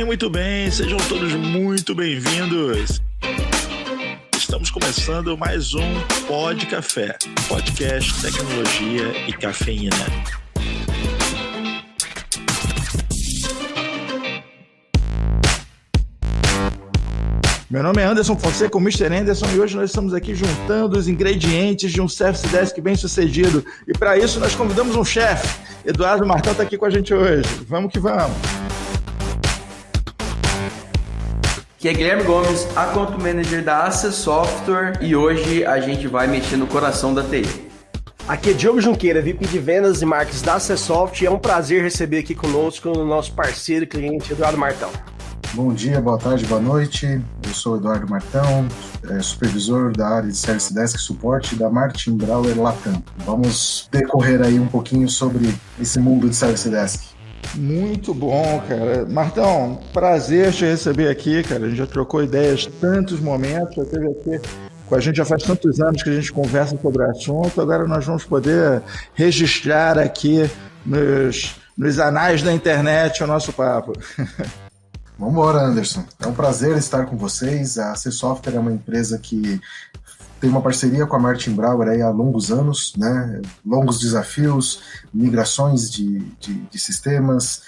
Muito bem, sejam todos muito bem-vindos. Estamos começando mais um Pod Café, podcast, tecnologia e cafeína. Meu nome é Anderson Fonseca, o Mr. Anderson, e hoje nós estamos aqui juntando os ingredientes de um Service Desk bem sucedido. E para isso nós convidamos um chefe. Eduardo Martão está aqui com a gente hoje. Vamos que vamos. Aqui é Guilherme Gomes, Account Manager da Access Software, e hoje a gente vai mexer no coração da TI. Aqui é Diogo Junqueira, VP de Vendas e Marketing da Access Software, e é um prazer receber aqui conosco o nosso parceiro e cliente Eduardo Martão. Bom dia, boa tarde, boa noite. Eu sou o Eduardo Martão, supervisor da área de Service Desk Suporte da Martin Brauer Latam. Vamos decorrer aí um pouquinho sobre esse mundo de Service Desk. Muito bom, cara. Martão, prazer te receber aqui, cara. A gente já trocou ideias tantos momentos, já esteve aqui com a gente já faz tantos anos que a gente conversa sobre o assunto. Agora nós vamos poder registrar aqui nos anais da internet o nosso papo. Vamos embora, Anderson. É um prazer estar com vocês. A Access Software é uma empresa que tem uma parceria com a Martin Brauer aí há longos anos, né? Longos desafios, migrações de sistemas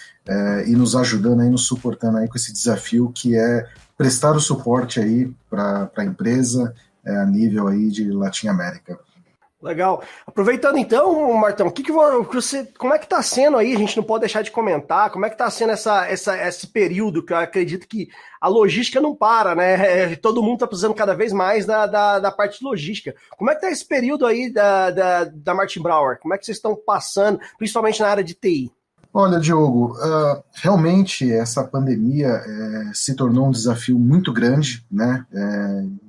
e nos ajudando aí, nos suportando aí com esse desafio que é prestar o suporte aí para a empresa a nível aí de Latinoamérica. Legal. Aproveitando então, Martão, como é que está sendo aí? A gente não pode deixar de comentar. Como é que está sendo esse período que eu acredito que a logística não para, né? Todo mundo está precisando cada vez mais da parte de logística. Como é que está esse período aí da Martin Brauer? Como é que vocês estão passando, principalmente na área de TI? Olha, Diogo, realmente essa pandemia se tornou um desafio muito grande, né?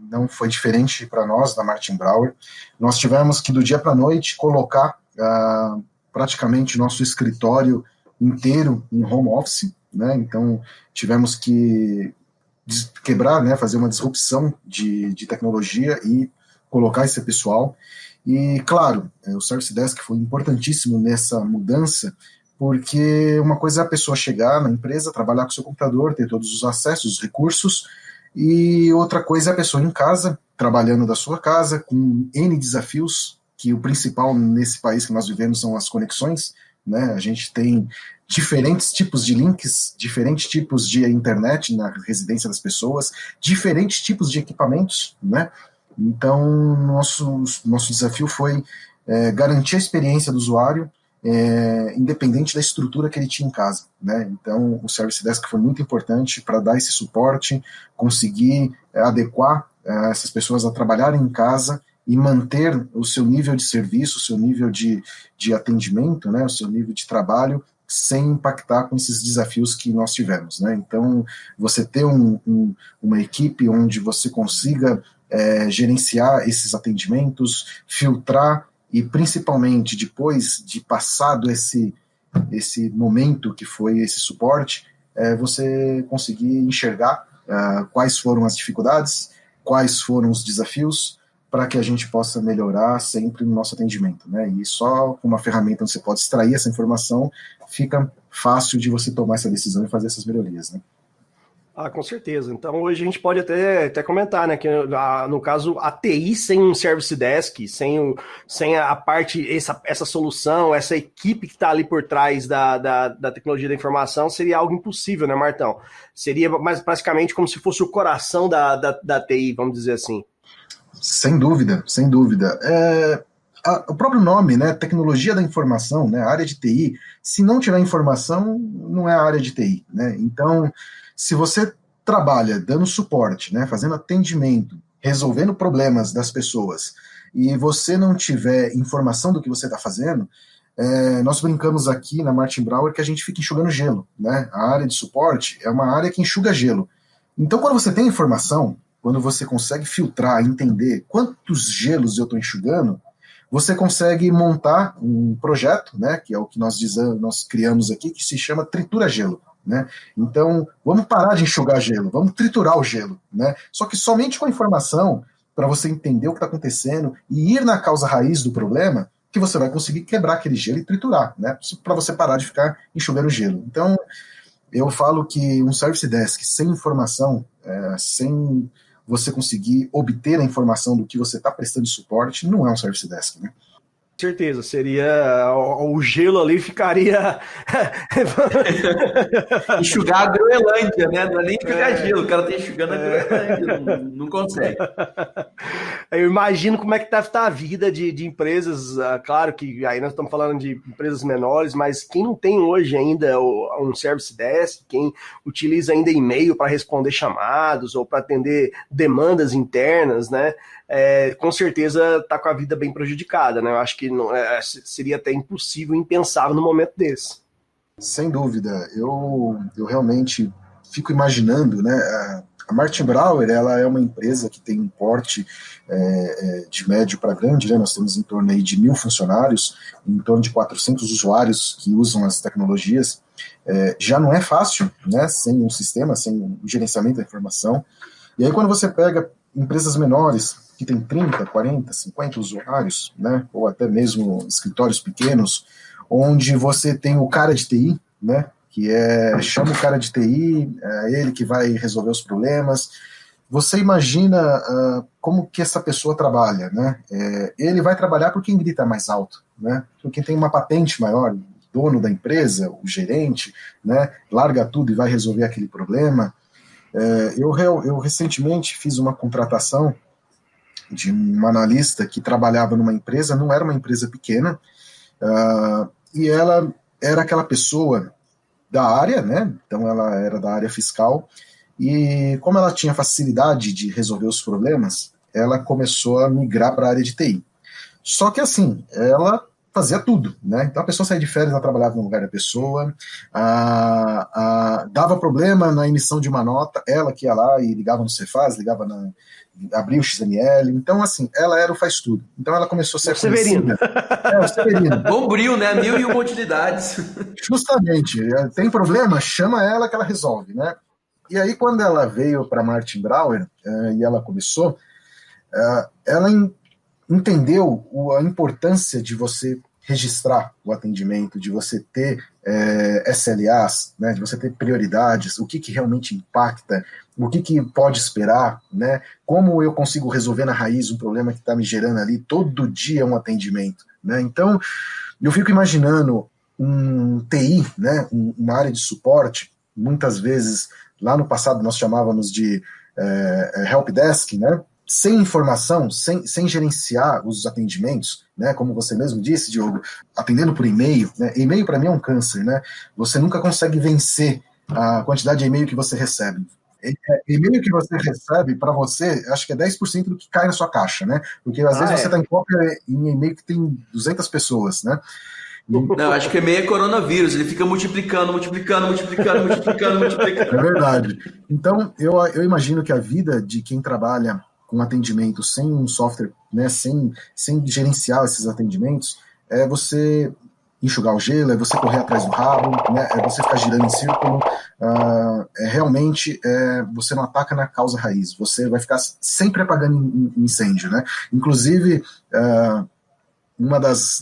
Não foi diferente para nós, da Martin Brauer. Nós tivemos que, do dia para a noite, colocar praticamente nosso escritório inteiro em home office, né? Então, tivemos que quebrar, né? Fazer uma disrupção de tecnologia e colocar esse pessoal. E, claro, o Service Desk foi importantíssimo nessa mudança, porque uma coisa é a pessoa chegar na empresa, trabalhar com o seu computador, ter todos os acessos, os recursos, e outra coisa é a pessoa em casa, trabalhando da sua casa, com N desafios, que o principal nesse país que nós vivemos são as conexões, né? A gente tem diferentes tipos de links, diferentes tipos de internet na residência das pessoas, diferentes tipos de equipamentos, né? Então, nosso desafio foi garantir a experiência do usuário, independente da estrutura que ele tinha em casa, né? Então o Service Desk foi muito importante para dar esse suporte, conseguir adequar essas pessoas a trabalharem em casa e manter o seu nível de serviço, o seu nível de atendimento, né? O seu nível de trabalho, sem impactar com esses desafios que nós tivemos, né? Então você ter uma equipe onde você consiga gerenciar esses atendimentos, filtrar, e principalmente depois de passado esse momento que foi esse suporte, você conseguir enxergar quais foram as dificuldades, quais foram os desafios, para que a gente possa melhorar sempre no nosso atendimento, né? E só com uma ferramenta onde você pode extrair essa informação, fica fácil de você tomar essa decisão e fazer essas melhorias, né? Com certeza. Então hoje a gente pode até comentar, né, que no caso a TI sem um Service Desk, sem a parte, essa solução, essa equipe que está ali por trás da tecnologia da informação, seria algo impossível, né, Martão? Seria mais praticamente como se fosse o coração da TI, vamos dizer assim. Sem dúvida, sem dúvida. O próprio nome, né, tecnologia da informação, né, a área de TI, se não tiver informação, não é a área de TI, né? Então, se você trabalha dando suporte, né, fazendo atendimento, resolvendo problemas das pessoas, e você não tiver informação do que você está fazendo, nós brincamos aqui na Martin Brauer que a gente fica enxugando gelo, né? A área de suporte é uma área que enxuga gelo. Então, quando você tem informação, quando você consegue filtrar, entender quantos gelos eu estou enxugando, você consegue montar um projeto, né, que é o que nós criamos aqui, que se chama Tritura Gelo. Né? Então, vamos parar de enxugar gelo, vamos triturar o gelo, né? Só que somente com a informação, para você entender o que está acontecendo e ir na causa raiz do problema, que você vai conseguir quebrar aquele gelo e triturar, né? Para você parar de ficar enxugando gelo. Então, Eu falo que um service desk sem informação, sem você conseguir obter a informação do que você está prestando suporte, não é um service desk, né? Certeza, seria o gelo ali ficaria enxugar a Groenlândia, né? Não é nem enxugar gelo, o cara tá enxugando a Groenlândia, não consegue. Eu imagino como é que deve estar a vida de empresas, claro que aí nós estamos falando de empresas menores, mas quem não tem hoje ainda um service desk, quem utiliza ainda e-mail para responder chamados ou para atender demandas internas, né? Com certeza está com a vida bem prejudicada, né? Eu acho que seria até impossível, impensável no momento desse. Sem dúvida, eu realmente fico imaginando, né? A Martin Brauer, ela é uma empresa que tem um porte de médio para grande, né? Nós temos em torno aí de 1.000 funcionários, em torno de 400 usuários que usam as tecnologias. Já não é fácil, né? Sem um sistema, sem um gerenciamento da informação. E aí quando você pega empresas menores, que tem 30, 40, 50 usuários, né, ou até mesmo escritórios pequenos, onde você tem o cara de TI, né, que chama o cara de TI, é ele que vai resolver os problemas. Você imagina como que essa pessoa trabalha, né? Ele vai trabalhar por quem grita mais alto, né? Por quem tem uma patente maior, o dono da empresa, o gerente, né, larga tudo e vai resolver aquele problema. Eu recentemente fiz uma contratação de um analista que trabalhava numa empresa, não era uma empresa pequena, e ela era aquela pessoa da área, né? Então ela era da área fiscal, e como ela tinha facilidade de resolver os problemas, ela começou a migrar para a área de TI. Só que assim, ela fazia tudo, né? Então a pessoa saía de férias, ela trabalhava no lugar da pessoa, dava problema na emissão de uma nota, ela que ia lá e ligava no Cefaz, abria o XML, então assim, ela era o faz tudo. Então ela começou a ser o Severino. O Severino. Bombril, né? 1.001 utilidades. Justamente, tem problema, chama ela que ela resolve, né? E aí quando ela veio para Martin Brauer, e ela começou, ela entendeu a importância de você registrar o atendimento, de você ter SLAs, né, de você ter prioridades, o que realmente impacta, o que pode esperar, né, como eu consigo resolver na raiz um problema que está me gerando ali todo dia um atendimento, né? Então, eu fico imaginando um TI, né, uma área de suporte, muitas vezes, lá no passado nós chamávamos de helpdesk, né, sem informação, sem gerenciar os atendimentos, né, como você mesmo disse, Diogo, atendendo por e-mail, né, e-mail para mim é um câncer, né, você nunca consegue vencer a quantidade de e-mail que você recebe. E-mail que você recebe, para você, acho que é 10% do que cai na sua caixa, né, porque às vezes você está em cópia em e-mail que tem 200 pessoas, né. Não, acho que e-mail é coronavírus, ele fica multiplicando. É verdade. Então, eu imagino que a vida de quem trabalha com atendimento sem um software, né, sem gerenciar esses atendimentos, é você enxugar o gelo, é você correr atrás do rabo, né, é você ficar girando em círculo, realmente você não ataca na causa raiz, você vai ficar sempre apagando incêndio, né? Inclusive, uma das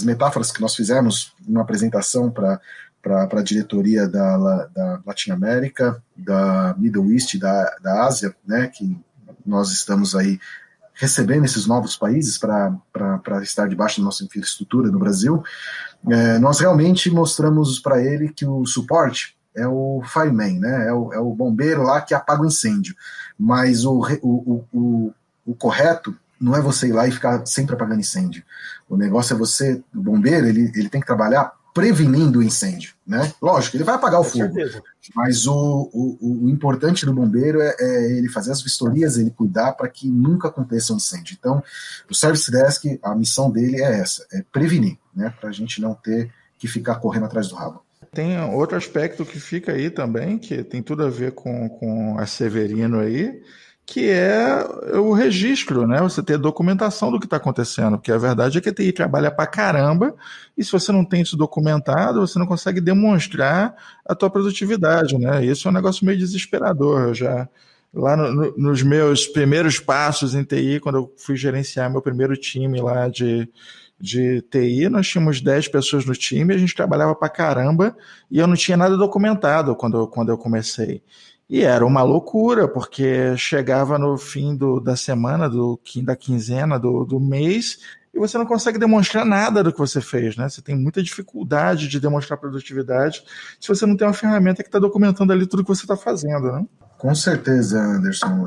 metáforas que nós fizemos numa apresentação para a diretoria da Latinoamérica, da Middle East, da Ásia, né, que nós estamos aí recebendo esses novos países para estar debaixo da nossa infraestrutura no Brasil, nós realmente mostramos para ele que o suporte é o fireman, né, é o bombeiro lá que apaga o incêndio, mas o correto não é você ir lá e ficar sempre apagando incêndio. O negócio é você, o bombeiro, ele tem que trabalhar prevenindo o incêndio, né? Lógico, ele vai apagar o fogo, mas o importante do bombeiro é ele fazer as vistorias, ele cuidar para que nunca aconteça um incêndio. Então, o Service Desk, a missão dele é essa, é prevenir, né? Para a gente não ter que ficar correndo atrás do rabo. Tem outro aspecto que fica aí também, que tem tudo a ver com a Severino aí, que é o registro, né? Você ter documentação do que está acontecendo, porque a verdade é que a TI trabalha pra caramba, e se você não tem isso documentado, você não consegue demonstrar a tua produtividade, né? Isso é um negócio meio desesperador. Eu já, lá nos meus primeiros passos em TI, quando eu fui gerenciar meu primeiro time lá de de TI, nós tínhamos 10 pessoas no time, a gente trabalhava pra caramba e eu não tinha nada documentado quando eu comecei. E era uma loucura, porque chegava no fim da semana, da quinzena, do mês, e você não consegue demonstrar nada do que você fez, né? Você tem muita dificuldade de demonstrar produtividade se você não tem uma ferramenta que está documentando ali tudo que você está fazendo, né? Com certeza, Anderson.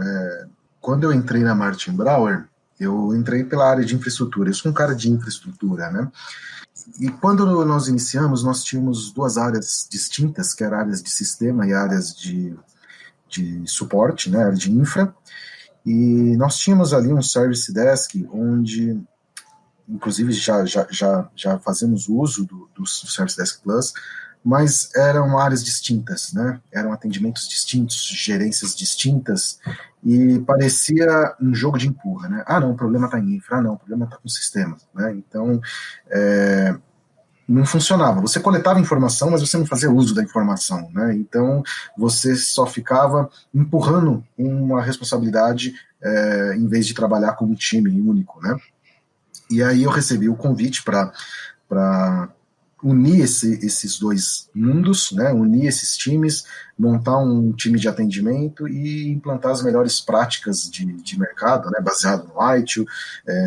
Quando eu entrei na Martin Brauer, eu entrei pela área de infraestrutura. Eu sou um cara de infraestrutura, né? E quando nós iniciamos, nós tínhamos duas áreas distintas, que eram áreas de sistema e áreas de suporte, né, área de infra. E nós tínhamos ali um service desk onde, inclusive, já fazemos uso do Service Desk Plus, mas eram áreas distintas, né? Eram atendimentos distintos, gerências distintas, e parecia um jogo de empurra, né? Ah, não, o problema está em infra, ah, não, o problema está com o sistema, né? Então, não funcionava. Você coletava informação, mas você não fazia uso da informação, né? Então, você só ficava empurrando uma responsabilidade em vez de trabalhar como um time único, né? E aí eu recebi o convite para unir esses dois mundos, né, unir esses times, montar um time de atendimento e implantar as melhores práticas de mercado, né, baseado no ITIL,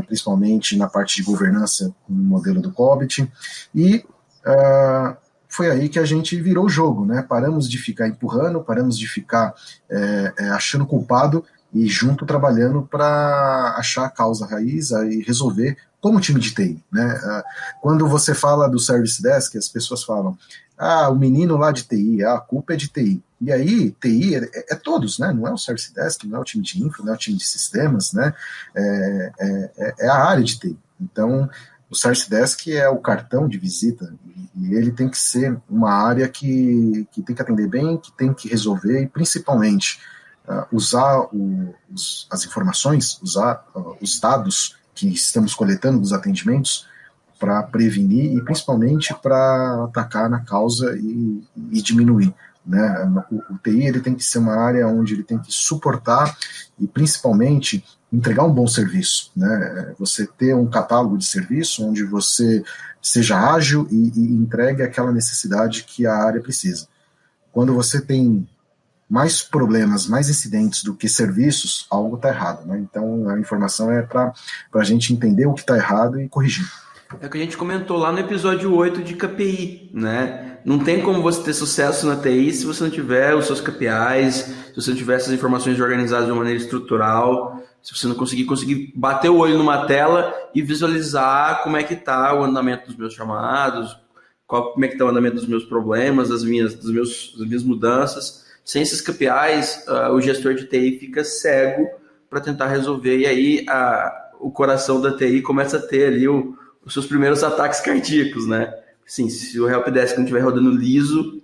principalmente na parte de governança no modelo do COBIT, e foi aí que a gente virou o jogo, né, paramos de ficar empurrando, paramos de ficar achando culpado e junto trabalhando para achar a causa raiz e resolver como time de TI, né? Quando você fala do Service Desk, as pessoas falam, o menino lá de TI, a culpa é de TI. E aí, TI é todos, né? Não é o Service Desk, não é o time de infra, não é o time de sistemas, né? É a área de TI. Então, o Service Desk é o cartão de visita e ele tem que ser uma área que tem que atender bem, que tem que resolver e, principalmente, usar as informações, usar os dados que estamos coletando dos atendimentos para prevenir e principalmente para atacar na causa e diminuir, né? O TI ele tem que ser uma área onde ele tem que suportar e principalmente entregar um bom serviço, né? Você ter um catálogo de serviço onde você seja ágil e entregue aquela necessidade que a área precisa. Quando você tem mais problemas, mais incidentes do que serviços, algo está errado, né? Então a informação é para a gente entender o que está errado e corrigir. É o que a gente comentou lá no episódio 8 de KPI, né? Não tem como você ter sucesso na TI se você não tiver os seus KPIs, se você não tiver essas informações organizadas de uma maneira estrutural, se você não conseguir bater o olho numa tela e visualizar como é que está o andamento dos meus chamados, como é que está o andamento dos meus problemas, das minhas mudanças. Sem esses KPIs, o gestor de TI fica cego para tentar resolver, e aí o coração da TI começa a ter ali os seus primeiros ataques cardíacos, né? Sim, se o helpdesk não estiver rodando liso,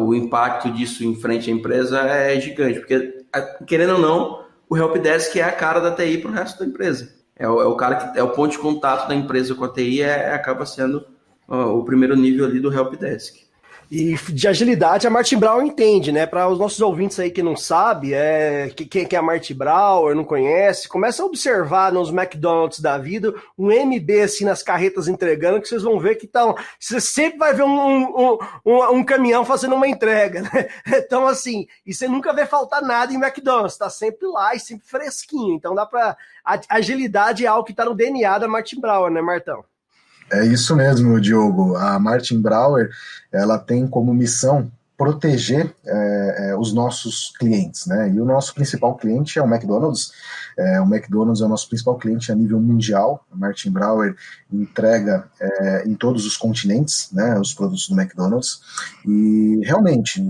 o impacto disso em frente à empresa é gigante, porque, querendo ou não, o helpdesk é a cara da TI para o resto da empresa. É o cara que é o ponto de contato da empresa com a TI, acaba sendo o primeiro nível ali do helpdesk. E de agilidade a Martin Brauer entende, né? Para os nossos ouvintes aí que não sabem, quem é a Martin Brauer, não conhece, começa a observar nos McDonald's da vida um MB assim nas carretas entregando, que vocês vão ver que você sempre vai ver um caminhão fazendo uma entrega, né? Então assim, e você nunca vê faltar nada em McDonald's, tá sempre lá e sempre fresquinho. Então dá para agilidade é algo que tá no DNA da Martin Brauer, né, Martão? É isso mesmo, Diogo. A Martin Brauer, ela tem como missão proteger os nossos clientes, né? E o nosso principal cliente é o McDonald's. O McDonald's é o nosso principal cliente a nível mundial. A Martin Brauer entrega em todos os continentes, né, os produtos do McDonald's. E realmente,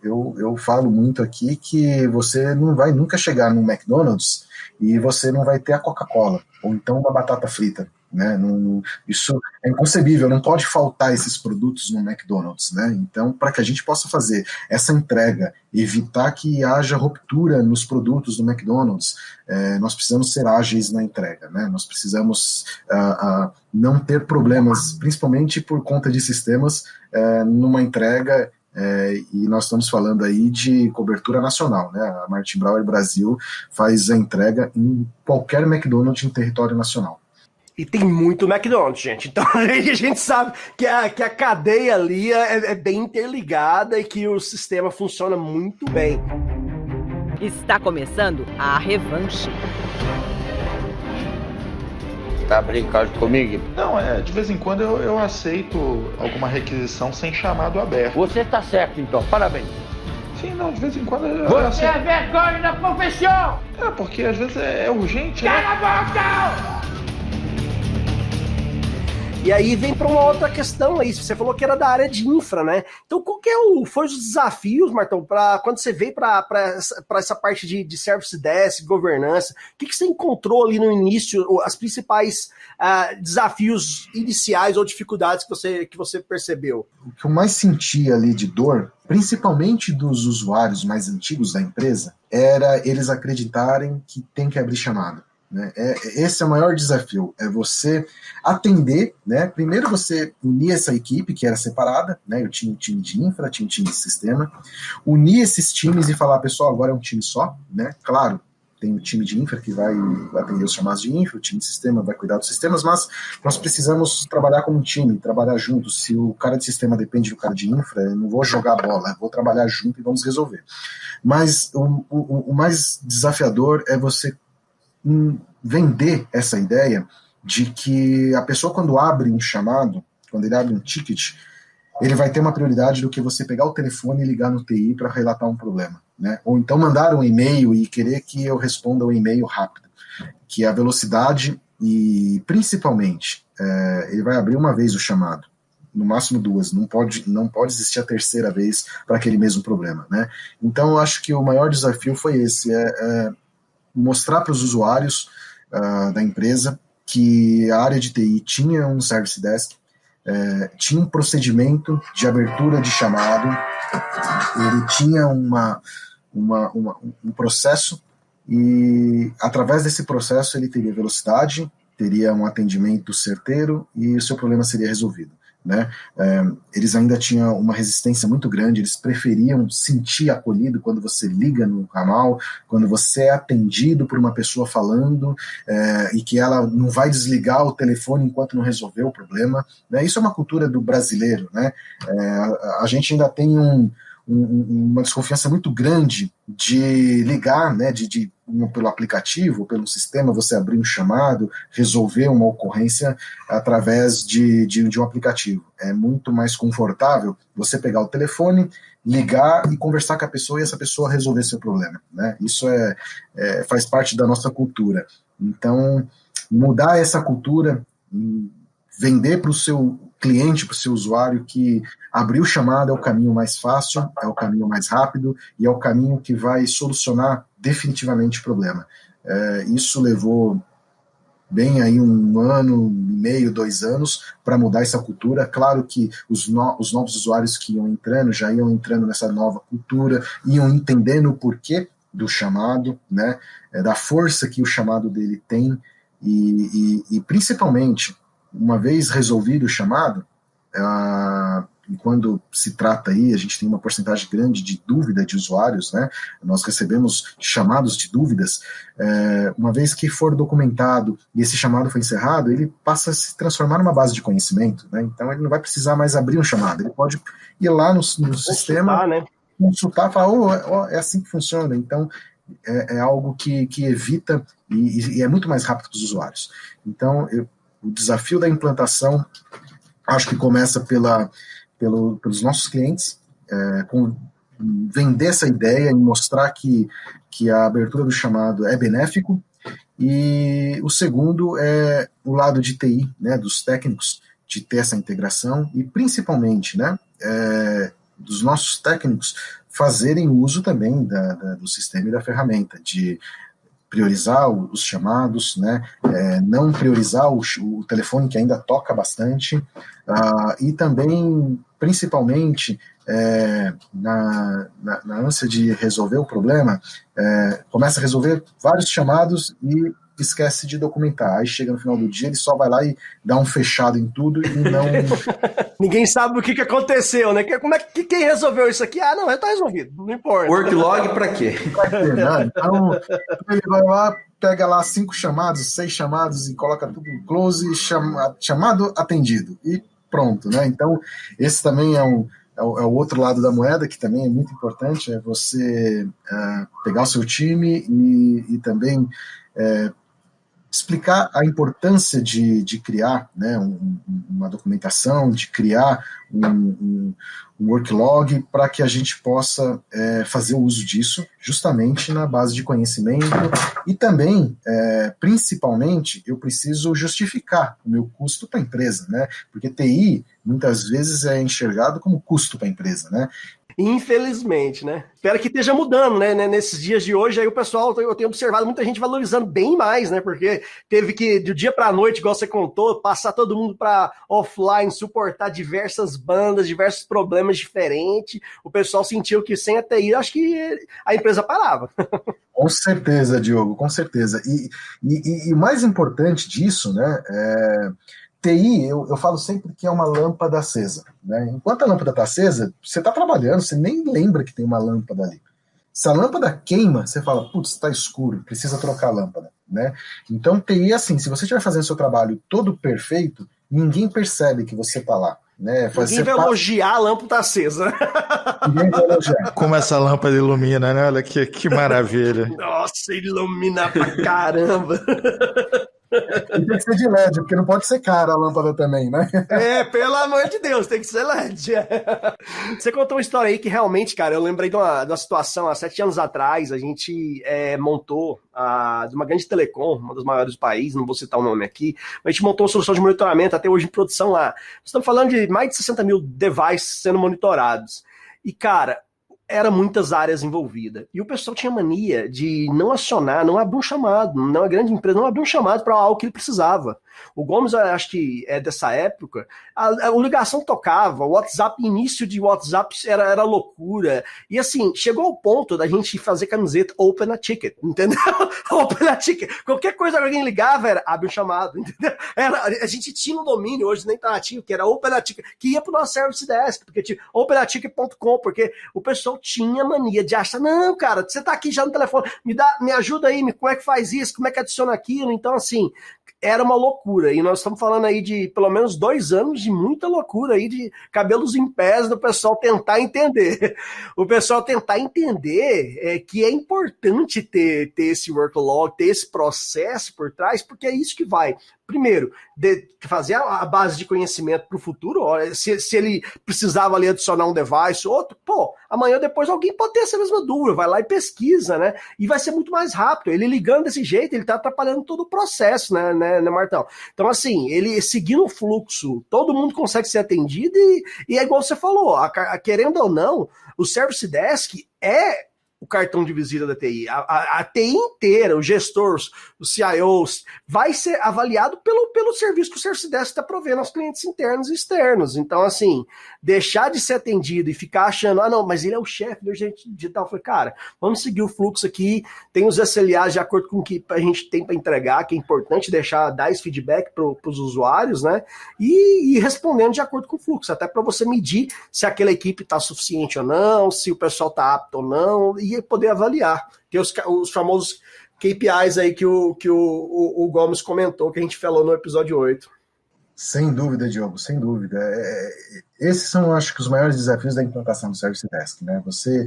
eu falo muito aqui que você não vai nunca chegar no McDonald's e você não vai ter a Coca-Cola, ou então uma batata frita. Né? Isso é inconcebível, não pode faltar esses produtos no McDonald's, né? Então, para que a gente possa fazer essa entrega, evitar que haja ruptura nos produtos do McDonald's, nós precisamos ser ágeis na entrega, né? Nós precisamos não ter problemas, principalmente por conta de sistemas, numa entrega. E nós estamos falando aí de cobertura nacional, né? A Martin Brauer Brasil faz a entrega em qualquer McDonald's em território nacional. E tem muito McDonald's, gente. Então a gente sabe que a cadeia ali é bem interligada e que o sistema funciona muito bem. Está começando a Revanche. Tá brincando comigo? Não, de vez em quando eu aceito alguma requisição sem chamado aberto. Você tá certo, então. Parabéns. Sim, não, de vez em quando eu Você é vergonha da profissão! porque às vezes é urgente, né? Cala a boca! E aí vem para uma outra questão aí. Você falou que era da área de infra, né? Então, qual que foi os desafios, Martão, para quando você veio para essa parte de service desk, governança? O que você encontrou ali no início, as principais desafios iniciais ou dificuldades que você percebeu? O que eu mais sentia ali de dor, principalmente dos usuários mais antigos da empresa, era eles acreditarem que tem que abrir chamada. Né? Esse é o maior desafio, é você atender, né? Primeiro você unir essa equipe que era separada, né? Eu tinha um time de infra, tinha um time de sistema, unir esses times e falar, pessoal, agora é um time só, né? Claro, tem o time de infra que vai atender os chamados de infra, o time de sistema vai cuidar dos sistemas, mas nós precisamos trabalhar como um time, trabalhar juntos. Se o cara de sistema depende do cara de infra, eu não vou jogar bola, vou trabalhar junto e vamos resolver. Mas o mais desafiador é você vender essa ideia de que a pessoa, quando abre um chamado, quando ele abre um ticket, ele vai ter uma prioridade do que você pegar o telefone e ligar no TI para relatar um problema, né? Ou então mandar um e-mail e querer que eu responda o e-mail rápido, que a velocidade e, principalmente, ele vai abrir uma vez o chamado, no máximo duas, não pode existir a terceira vez para aquele mesmo problema, né? Então, eu acho que o maior desafio foi esse, mostrar para os usuários da empresa que a área de TI tinha um service desk, tinha um procedimento de abertura de chamado, ele tinha um processo e através desse processo ele teria velocidade, teria um atendimento certeiro e o seu problema seria resolvido. Né? Eles ainda tinham uma resistência muito grande, eles preferiam sentir acolhido quando você liga no ramal, quando você é atendido por uma pessoa falando e que ela não vai desligar o telefone enquanto não resolver o problema, né? Isso é uma cultura do brasileiro, né? A gente ainda tem uma desconfiança muito grande de ligar, né, pelo aplicativo, pelo sistema, você abrir um chamado, resolver uma ocorrência através de um aplicativo. É muito mais confortável você pegar o telefone, ligar e conversar com a pessoa e essa pessoa resolver seu problema. Né? Isso faz parte da nossa cultura. Então, mudar essa cultura, vender para o seu cliente, para o seu usuário, que abrir o chamado é o caminho mais fácil, é o caminho mais rápido e é o caminho que vai solucionar definitivamente o problema. Isso levou bem aí 1 ano e meio, 2 anos para mudar essa cultura. Claro que os novos usuários que iam entrando, já iam entrando nessa nova cultura, iam entendendo o porquê do chamado, né, da força que o chamado dele tem e principalmente, uma vez resolvido o chamado, e quando se trata aí, a gente tem uma porcentagem grande de dúvida de usuários, né? Nós recebemos chamados de dúvidas, uma vez que for documentado e esse chamado foi encerrado, ele passa a se transformar numa base de conhecimento, né? Então ele não vai precisar mais abrir um chamado, ele pode ir lá no sistema, né? Consultar, falar, é assim que funciona. Então é algo que evita e é muito mais rápido para os usuários. Então o desafio da implantação, acho que começa pelos nossos clientes, vender essa ideia e mostrar que a abertura do chamado é benéfico, e o segundo é o lado de TI, né, dos técnicos, de ter essa integração, e principalmente, né, dos nossos técnicos fazerem uso também do sistema e da ferramenta, de priorizar os chamados, né, não priorizar o telefone que ainda toca bastante, e também, principalmente, na ânsia de resolver o problema, começa a resolver vários chamados e esquece de documentar. Aí chega no final do dia, ele só vai lá e dá um fechado em tudo e não... Ninguém sabe o que aconteceu, né? Quem resolveu isso aqui? Não, tá resolvido, não importa. Worklog pra quê? Né? Então, ele vai lá, pega lá 5 chamados, 6 chamados e coloca tudo close, chamado atendido e pronto, né? Então, esse também é o outro lado da moeda, que também é muito importante, é você pegar o seu time e também explicar a importância de criar, né, uma documentação, de criar um worklog para que a gente possa fazer o uso disso justamente na base de conhecimento e também, principalmente, eu preciso justificar o meu custo para a empresa, né, porque TI muitas vezes é enxergado como custo para a empresa, né. Infelizmente, né? Espero que esteja mudando, né? Nesses dias de hoje, aí o pessoal, eu tenho observado muita gente valorizando bem mais, né? Porque teve que, do dia para a noite, igual você contou, passar todo mundo para offline, suportar diversas bandas, diversos problemas diferentes. O pessoal sentiu que sem a TI, acho que a empresa parava. Com certeza, Diogo, com certeza. E o mais importante disso, né? TI, eu falo sempre que é uma lâmpada acesa, né? Enquanto a lâmpada está acesa, você está trabalhando, você nem lembra que tem uma lâmpada ali. Se a lâmpada queima, você fala, putz, está escuro, precisa trocar a lâmpada, né? Então, TI é assim, se você estiver fazendo seu trabalho todo perfeito, ninguém percebe que você está lá, né? Ninguém vai elogiar a lâmpada acesa. Ninguém vai elogiar. Como essa lâmpada ilumina, né? Olha que maravilha. Nossa, ilumina pra caramba. E tem que ser de LED, porque não pode ser cara a lâmpada também, né? Pelo amor de Deus, tem que ser LED. Você contou uma história aí que realmente, cara, eu lembrei de uma situação, há 7 anos atrás, a gente montou de uma grande telecom, uma das maiores do país, não vou citar o nome aqui, mas a gente montou uma solução de monitoramento até hoje em produção lá. Estamos falando de mais de 60 mil devices sendo monitorados. E, cara, era muitas áreas envolvidas. E o pessoal tinha mania de não acionar, não abrir um chamado, não a grande empresa não abrir um chamado para algo que ele precisava. O Gomes, eu acho que é dessa época, a ligação tocava, o WhatsApp, início de WhatsApp era loucura. E assim, chegou ao ponto da gente fazer camiseta Open a Ticket, entendeu? Open a Ticket. Qualquer coisa que alguém ligava era abre um chamado, entendeu? A gente tinha um domínio, hoje nem tá ativo, que era Open a Ticket, que ia pro nosso Service Desk, porque tinha openaticket.com, porque o pessoal tinha mania de achar, não, cara, você tá aqui já no telefone, me ajuda aí, como é que faz isso, como é que adiciona aquilo? Então, assim, era uma loucura, e nós estamos falando aí de pelo menos 2 anos de muita loucura aí, de cabelos em pés do pessoal tentar entender. O pessoal tentar entender que é importante ter esse workload, ter esse processo por trás, porque é isso que vai, primeiro, fazer a base de conhecimento para o futuro. Se ele precisava ali adicionar um device, outro, amanhã ou depois alguém pode ter essa mesma dúvida, vai lá e pesquisa, né? E vai ser muito mais rápido. Ele ligando desse jeito, ele está atrapalhando todo o processo, né, Martão? Então, assim, ele seguindo o fluxo, todo mundo consegue ser atendido e é igual você falou, querendo ou não, o Service Desk é o cartão de visita da TI. A TI inteira, os gestores, os CIOs, vai ser avaliado pelo serviço que o Service Desk está provendo aos clientes internos e externos. Então, assim, deixar de ser atendido e ficar achando, não, mas ele é o chefe do gerente digital. Eu falei, cara, vamos seguir o fluxo aqui, tem os SLAs de acordo com o que a gente tem para entregar, que é importante dar esse feedback para os usuários, né? E respondendo de acordo com o fluxo, até para você medir se aquela equipe está suficiente ou não, se o pessoal está apto ou não, e poder avaliar. Tem os famosos KPIs aí que o Gomes comentou, que a gente falou no episódio 8. Sem dúvida, Diogo, sem dúvida. Esses são, acho que, os maiores desafios da implantação do Service Desk, né? Você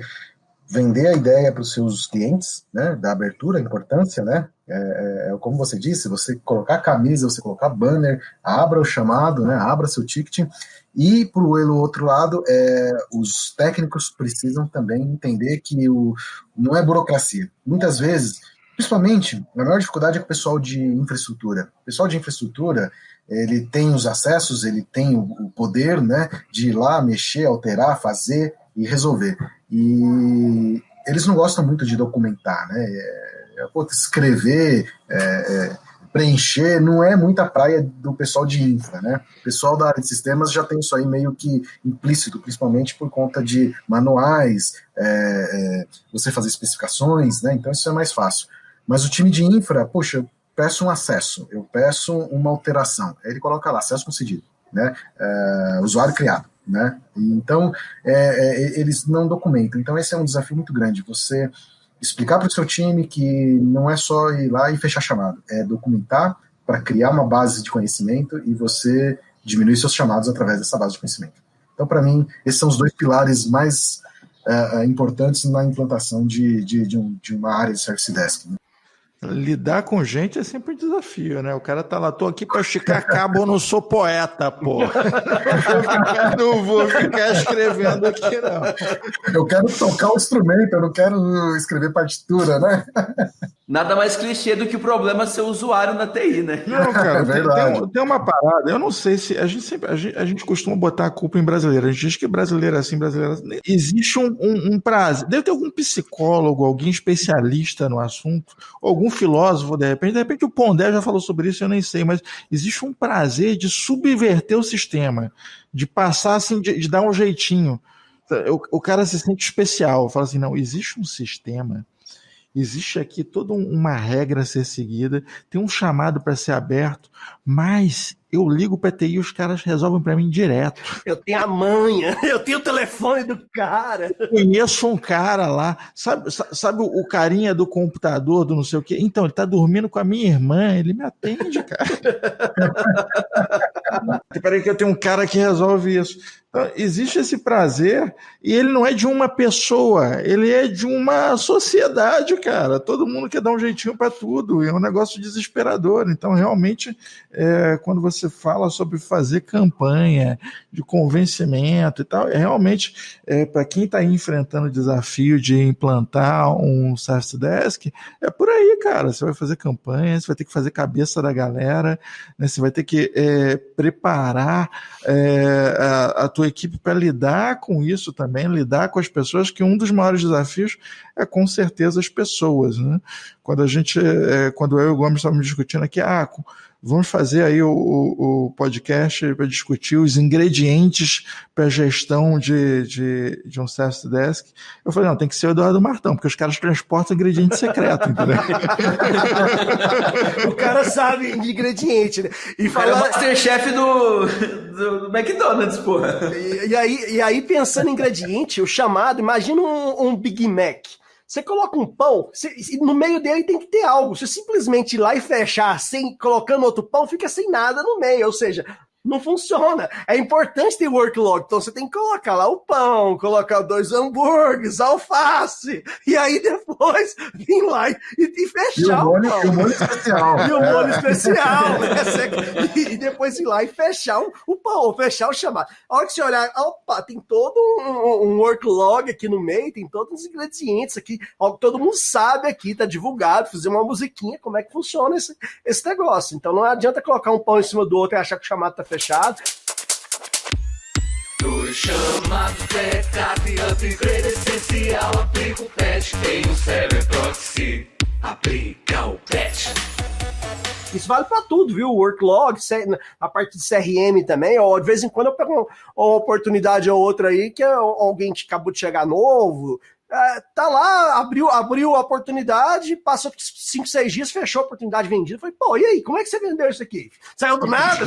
vender a ideia para os seus clientes, né? Da abertura, a importância, né? Como você disse, você colocar camisa, você colocar banner, abra o chamado, né? Abra seu ticket. E, por outro lado, os técnicos precisam também entender que não é burocracia. Muitas vezes, principalmente, a maior dificuldade é com o pessoal de infraestrutura. O pessoal de infraestrutura, ele tem os acessos, ele tem o poder, né, de ir lá, mexer, alterar, fazer e resolver. E eles não gostam muito de documentar, né? Escrever, preencher, não é muita praia do pessoal de infra, né? O pessoal da área de sistemas já tem isso aí meio que implícito, principalmente por conta de manuais, você fazer especificações, né? Então isso é mais fácil. Mas o time de infra, poxa, eu peço um acesso, eu peço uma alteração, aí ele coloca lá, acesso concedido, né? Usuário criado, né? Então, eles não documentam. Então esse é um desafio muito grande, você Explicar para o seu time que não é só ir lá e fechar chamado, é documentar para criar uma base de conhecimento e você diminuir seus chamados através dessa base de conhecimento. Então, para mim, esses são os dois pilares mais importantes na implantação de uma área de Service Desk. Né? Lidar com gente é sempre um desafio, né? O cara tá lá, tô aqui para esticar cabo, eu não sou poeta, pô. Não vou ficar escrevendo aqui, não. Eu quero tocar o instrumento, eu não quero escrever partitura, né? Nada mais clichê do que o problema ser usuário na TI, né? Não, cara, tem uma parada, eu não sei se, a gente costuma botar a culpa em brasileiro, a gente diz que brasileiro é assim, brasileiro é assim. Existe um prazo, deve ter algum psicólogo, alguém especialista no assunto, algum filósofo, de repente o Pondé já falou sobre isso, eu nem sei, mas existe um prazer de subverter o sistema, de passar assim, de dar um jeitinho. O cara se sente especial, fala assim, não, existe um sistema, existe aqui toda uma regra a ser seguida, tem um chamado para ser aberto, mas eu ligo para a TI e os caras resolvem para mim direto. Eu tenho a manha, eu tenho o telefone do cara. Eu conheço um cara lá, sabe o carinha do computador, do não sei o quê? Então, ele tá dormindo com a minha irmã, ele me atende, cara. Peraí que eu tenho um cara que resolve isso. Então, existe esse prazer e ele não é de uma pessoa, ele é de uma sociedade, cara. Todo mundo quer dar um jeitinho para tudo, é um negócio desesperador. Então, realmente, quando você fala sobre fazer campanha de convencimento e tal, realmente, para quem está enfrentando o desafio de implantar um Service Desk, é por aí, cara. Você vai fazer campanha, você vai ter que fazer cabeça da galera, né? Você vai ter que preparar a tua equipe para lidar com isso também, lidar com as pessoas, que um dos maiores desafios é com certeza as pessoas, né? Quando eu e o Gomes estávamos discutindo aqui, vamos fazer aí o podcast para discutir os ingredientes para a gestão de um Service Desk. Eu falei, não, tem que ser o Eduardo Martão, porque os caras transportam ingrediente secreto, entendeu? O cara sabe de ingrediente, né? E fala o Masterchef do McDonald's, porra. E aí, pensando em ingrediente, o chamado, imagina um Big Mac. Você coloca um pão, no meio dele tem que ter algo. Se simplesmente ir lá e fechar colocando outro pão, fica sem nada no meio. Ou seja, não funciona. É importante ter workload. Então você tem que colocar lá o pão, colocar 2 hambúrgueres, alface, e aí depois vir lá e fechar o pão. E o molho especial. E o molho especial, né? E depois ir lá e fechar o pão, fechar o chamado. A hora que você olhar, opa, tem todo um workload aqui no meio, tem todos os ingredientes aqui, todo mundo sabe aqui, tá divulgado, fazer uma musiquinha, como é que funciona esse negócio. Então não adianta colocar um pão em cima do outro e achar que o chamado tá fechado. Dois chamados, backup, upgrade essencial. Aplica o patch, tem um server proxy. Aplica o patch. Isso vale para tudo, viu? Worklog, a parte de CRM também. Ou de vez em quando eu pego uma oportunidade ou outra aí que alguém acabou de chegar novo. Tá lá, abriu a oportunidade, passou 5, 6 dias, fechou a oportunidade vendida. Falei, pô, e aí, como é que você vendeu isso aqui? Saiu do nada?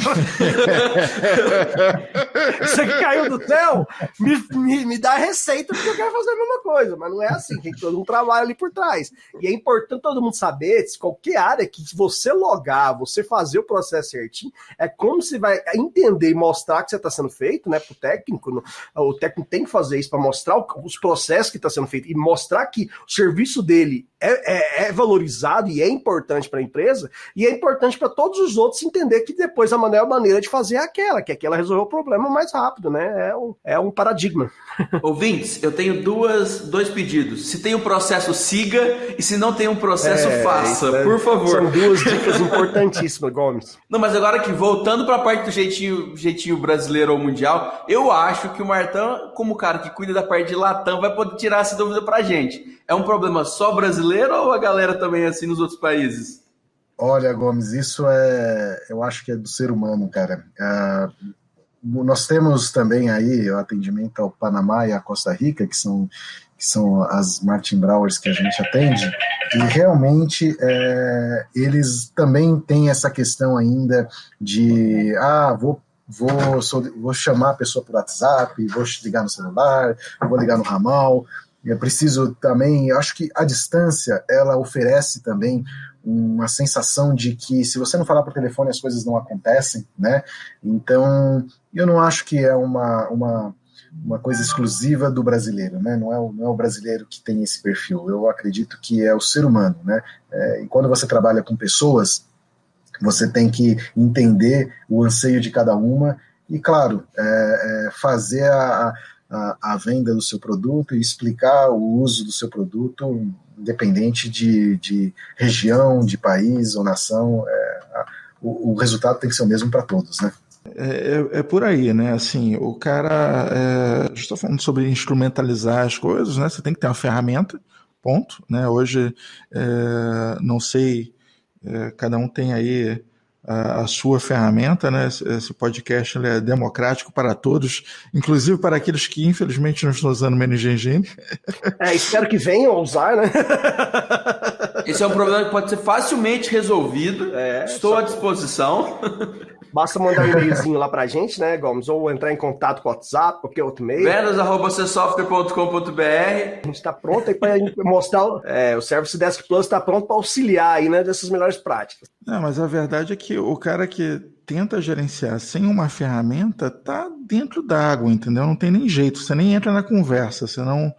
Isso aqui caiu do céu? Me dá a receita porque eu quero fazer a mesma coisa. Mas não é assim, tem todo um trabalho ali por trás. E é importante todo mundo saber, se qualquer área que você logar, você fazer o processo certinho, é como você vai entender e mostrar que você está sendo feito, né, pro técnico. O técnico tem que fazer isso para mostrar os processos que está sendo feito e mostrar que o serviço dele é valorizado e é importante para a empresa, e é importante para todos os outros entender que depois a melhor maneira de fazer é aquela resolver o problema mais rápido, né? É um paradigma. Ouvintes, eu tenho dois pedidos. Se tem um processo, siga, e se não tem um processo, faça, por favor. São 2 dicas importantíssimas, Gomes. Não, mas agora que voltando para a parte do jeitinho brasileiro ou mundial, eu acho que o Martão, como cara que cuida da parte de Latam, vai poder tirar essa dúvida pra gente. É um problema só brasileiro ou a galera também é assim nos outros países? Olha, Gomes, isso eu acho que é do ser humano, cara. Nós temos também aí o atendimento ao Panamá e à Costa Rica, que são as Martin Browers que a gente atende, e realmente eles também têm essa questão ainda de, vou chamar a pessoa por WhatsApp, vou ligar no celular, vou ligar no ramal. é preciso também, acho que a distância, ela oferece também uma sensação de que se você não falar por telefone as coisas não acontecem, né? Então, eu não acho que é uma coisa exclusiva do brasileiro, né? Não é o brasileiro que tem esse perfil, eu acredito que é o ser humano, né? E quando você trabalha com pessoas, você tem que entender o anseio de cada uma e, claro, fazer a venda do seu produto e explicar o uso do seu produto, independente de região, de país ou nação, o resultado tem que ser o mesmo para todos, né? É por aí, né? Assim, o cara. A gente está falando sobre instrumentalizar as coisas, né? Você tem que ter uma ferramenta, ponto. Né? Hoje, não sei, cada um tem aí a sua ferramenta, né? Esse podcast ele é democrático para todos, inclusive para aqueles que infelizmente não estão usando o Managing Engine. Espero que venham a usar, né? Esse é um problema que pode ser facilmente resolvido. Estou à disposição. Basta mandar um e-mailzinho lá pra gente, né, Gomes? Ou entrar em contato com o WhatsApp, qualquer outro e-mail. vendas@csoftware.com.br. A gente está pronto aí para mostrar. O Service Desk Plus está pronto para auxiliar aí, né, dessas melhores práticas. Não, mas a verdade é que o cara que tenta gerenciar sem uma ferramenta tá dentro d'água, entendeu? Não tem nem jeito, você nem entra na conversa, você não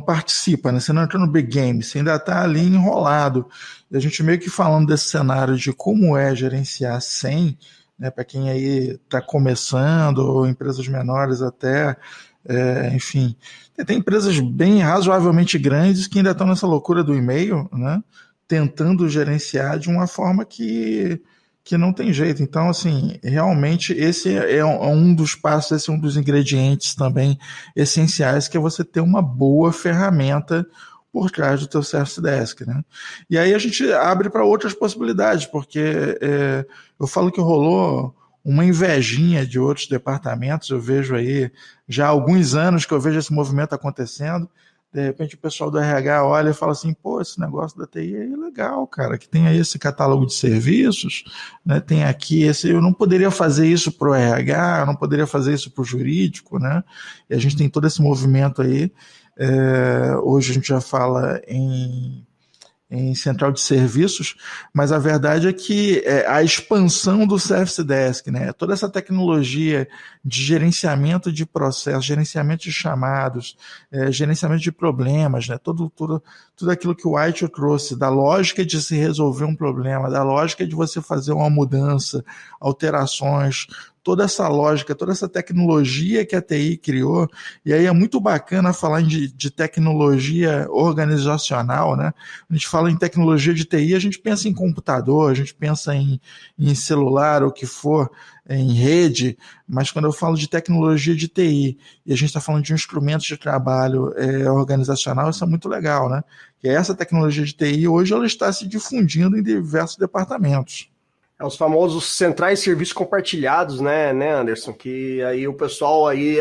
participa, né? Você não entra no big game, você ainda está ali enrolado. E a gente meio que falando desse cenário de como é gerenciar sem, né, para quem aí está começando, ou empresas menores até, enfim. Tem empresas bem razoavelmente grandes que ainda estão nessa loucura do e-mail, né? Tentando gerenciar de uma forma que não tem jeito. Então, assim, realmente esse é um dos passos, esse é um dos ingredientes também essenciais, que é você ter uma boa ferramenta por trás do teu Service Desk, né? E aí a gente abre para outras possibilidades, porque eu falo que rolou uma invejinha de outros departamentos, eu vejo aí já há alguns anos que eu vejo esse movimento acontecendo. De repente o pessoal do RH olha e fala assim, pô, esse negócio da TI é legal, cara, que tem aí esse catálogo de serviços, né, tem aqui eu não poderia fazer isso para o RH, eu não poderia fazer isso para o jurídico, né, e a gente tem todo esse movimento aí, hoje a gente já fala em central de serviços, mas a verdade é que a expansão do Service Desk, né, toda essa tecnologia de gerenciamento de processos, gerenciamento de chamados, gerenciamento de problemas, né, tudo aquilo que o White trouxe, da lógica de se resolver um problema, da lógica de você fazer uma mudança, alterações, toda essa lógica, toda essa tecnologia que a TI criou, e aí é muito bacana falar de tecnologia organizacional, né? A gente fala em tecnologia de TI, a gente pensa em computador, a gente pensa em celular, o que for, em rede, mas quando eu falo de tecnologia de TI, e a gente está falando de instrumentos de trabalho organizacional, isso é muito legal, né? Que essa tecnologia de TI, hoje, ela está se difundindo em diversos departamentos. Os famosos centrais de serviços compartilhados, né, Anderson? Que aí o pessoal aí,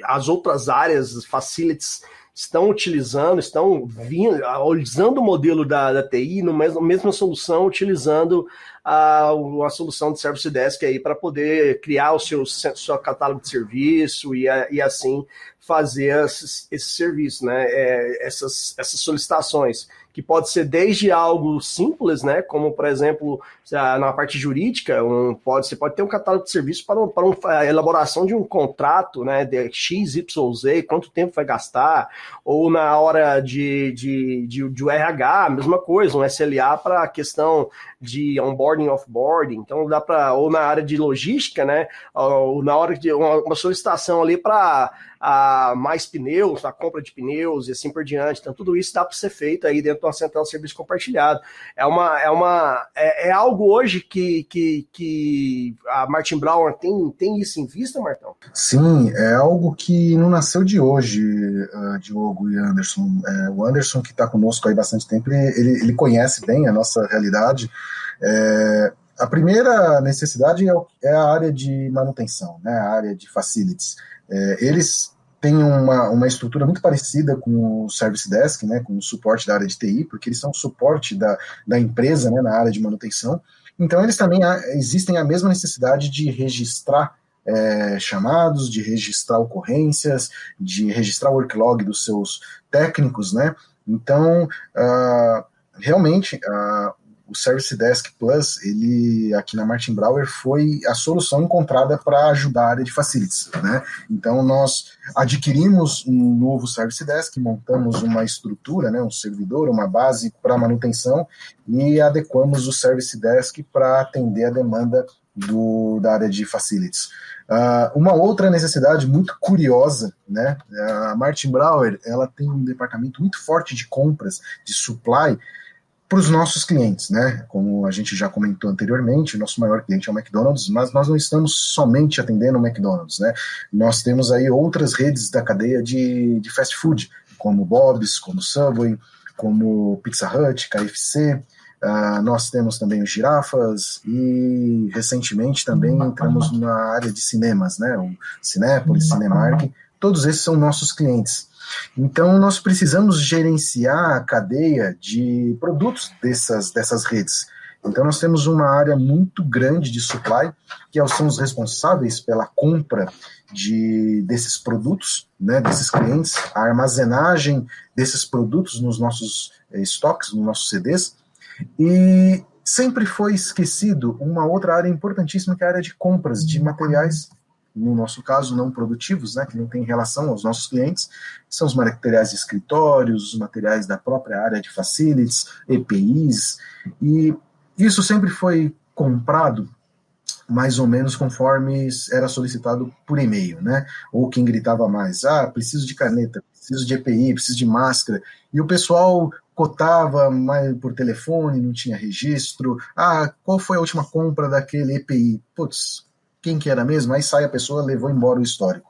as outras áreas, facilities, estão utilizando, usando o modelo da TI, mesma solução, utilizando a solução de Service Desk aí para poder criar o seu catálogo de serviço e assim fazer esse serviço, né? Essas solicitações, que pode ser desde algo simples, né, como, por exemplo, na parte jurídica, você pode ter um catálogo de serviços para a elaboração de um contrato, né, de X, Y, Z, quanto tempo vai gastar, ou na hora de RH, a mesma coisa, um SLA para a questão de onboarding, offboarding, então dá para, ou na área de logística, né, ou na hora de uma solicitação ali para mais pneus, a compra de pneus e assim por diante. Então tudo isso dá para ser feito aí dentro de uma central de serviço compartilhado. É algo hoje que a Martin Brower tem isso em vista, Martão? Sim, é algo que não nasceu de hoje, Diogo e Anderson. O Anderson, que está conosco aí há bastante tempo, ele conhece bem a nossa realidade. A primeira necessidade é a área de manutenção, né, a área de facilities. Eles têm uma estrutura muito parecida com o Service Desk, né, com o suporte da área de TI, porque eles são suporte da empresa, né, na área de manutenção. Então, eles também existem a mesma necessidade de registrar chamados, de registrar ocorrências, de registrar o worklog dos seus técnicos, né? Então, realmente, o Service Desk Plus, ele aqui na Martin Brauer foi a solução encontrada para ajudar a área de facilities, né? Então nós adquirimos um novo Service Desk, montamos uma estrutura, né, um servidor, uma base para manutenção e adequamos o Service Desk para atender a demanda da área de facilities. Uma outra necessidade muito curiosa, né? A Martin Brauer, ela tem um departamento muito forte de compras, de supply, para os nossos clientes, né? Como a gente já comentou anteriormente, o nosso maior cliente é o McDonald's, mas nós não estamos somente atendendo o McDonald's, né? Nós temos aí outras redes da cadeia de fast food, como Bob's, como Subway, como Pizza Hut, KFC, nós temos também os Girafas e recentemente também entramos na área de cinemas, né? O Cinépolis, Cinemark, todos esses são nossos clientes. Então, nós precisamos gerenciar a cadeia de produtos dessas redes. Então, nós temos uma área muito grande de supply, que são os responsáveis pela compra desses produtos, né, desses clientes, a armazenagem desses produtos nos nossos estoques, nos nossos CDs. E sempre foi esquecido uma outra área importantíssima, que é a área de compras de materiais, no nosso caso, não produtivos, né, que não tem relação aos nossos clientes, são os materiais de escritórios, os materiais da própria área de facilities, EPIs, e isso sempre foi comprado mais ou menos conforme era solicitado por e-mail, né, ou quem gritava mais, preciso de caneta, preciso de EPI, preciso de máscara, e o pessoal cotava mais por telefone, não tinha registro, qual foi a última compra daquele EPI? Putz, quem que era mesmo? Aí sai a pessoa, levou embora o histórico.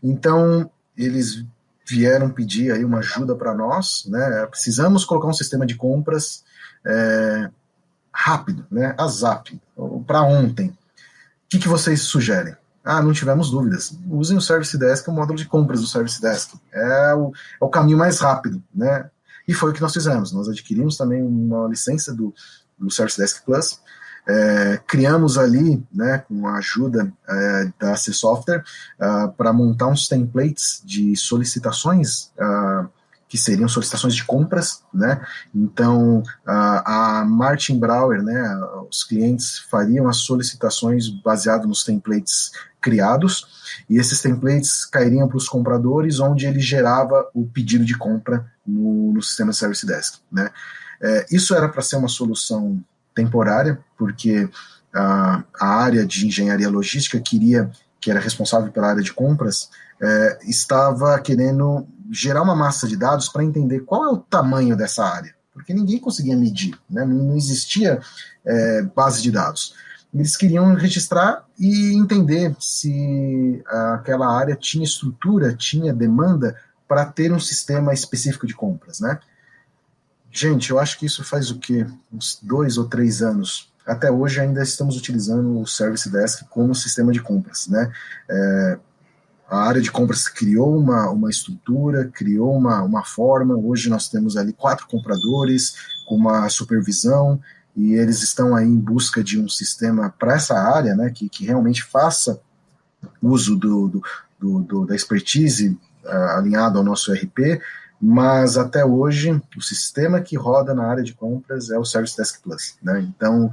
Então, eles vieram pedir aí uma ajuda para nós, né? Precisamos colocar um sistema de compras rápido, né? A ZAP, para ontem. O que vocês sugerem? Não tivemos dúvidas. Usem o Service Desk, o módulo de compras do Service Desk. É o caminho mais rápido, né? E foi o que nós fizemos. Nós adquirimos também uma licença do Service Desk Plus, criamos ali, né, com a ajuda da C Software, para montar uns templates de solicitações, que seriam solicitações de compras, né? Então, a Martin Brauer, né, os clientes fariam as solicitações baseado nos templates criados, e esses templates cairiam para os compradores, onde ele gerava o pedido de compra no sistema Service Desk, né? Isso era para ser uma solução temporária, porque a área de engenharia logística que era responsável pela área de compras, estava querendo gerar uma massa de dados para entender qual é o tamanho dessa área, porque ninguém conseguia medir, né? Não existia base de dados. Eles queriam registrar e entender se aquela área tinha estrutura, tinha demanda para ter um sistema específico de compras, né? Gente, eu acho que isso faz o quê? Uns 2 ou 3 anos. Até hoje ainda estamos utilizando o Service Desk como sistema de compras, né? A área de compras criou uma estrutura, criou uma forma. Hoje nós temos ali 4 compradores com uma supervisão, e eles estão aí em busca de um sistema para essa área, né, que realmente faça uso da expertise alinhado ao nosso ERP, mas até hoje o sistema que roda na área de compras é o Service Desk Plus, né? Então,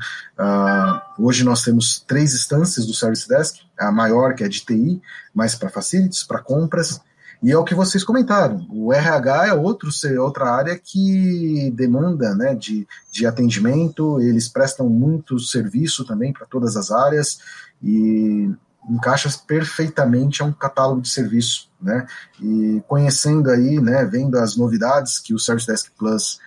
hoje nós temos 3 instâncias do Service Desk, a maior, que é de TI, mais para facilities, para compras, e é o que vocês comentaram, o RH é outra área que demanda, né, de atendimento, eles prestam muito serviço também para todas as áreas, e encaixa perfeitamente a um catálogo de serviço, né? E conhecendo aí, né, vendo as novidades que o Service Desk Plus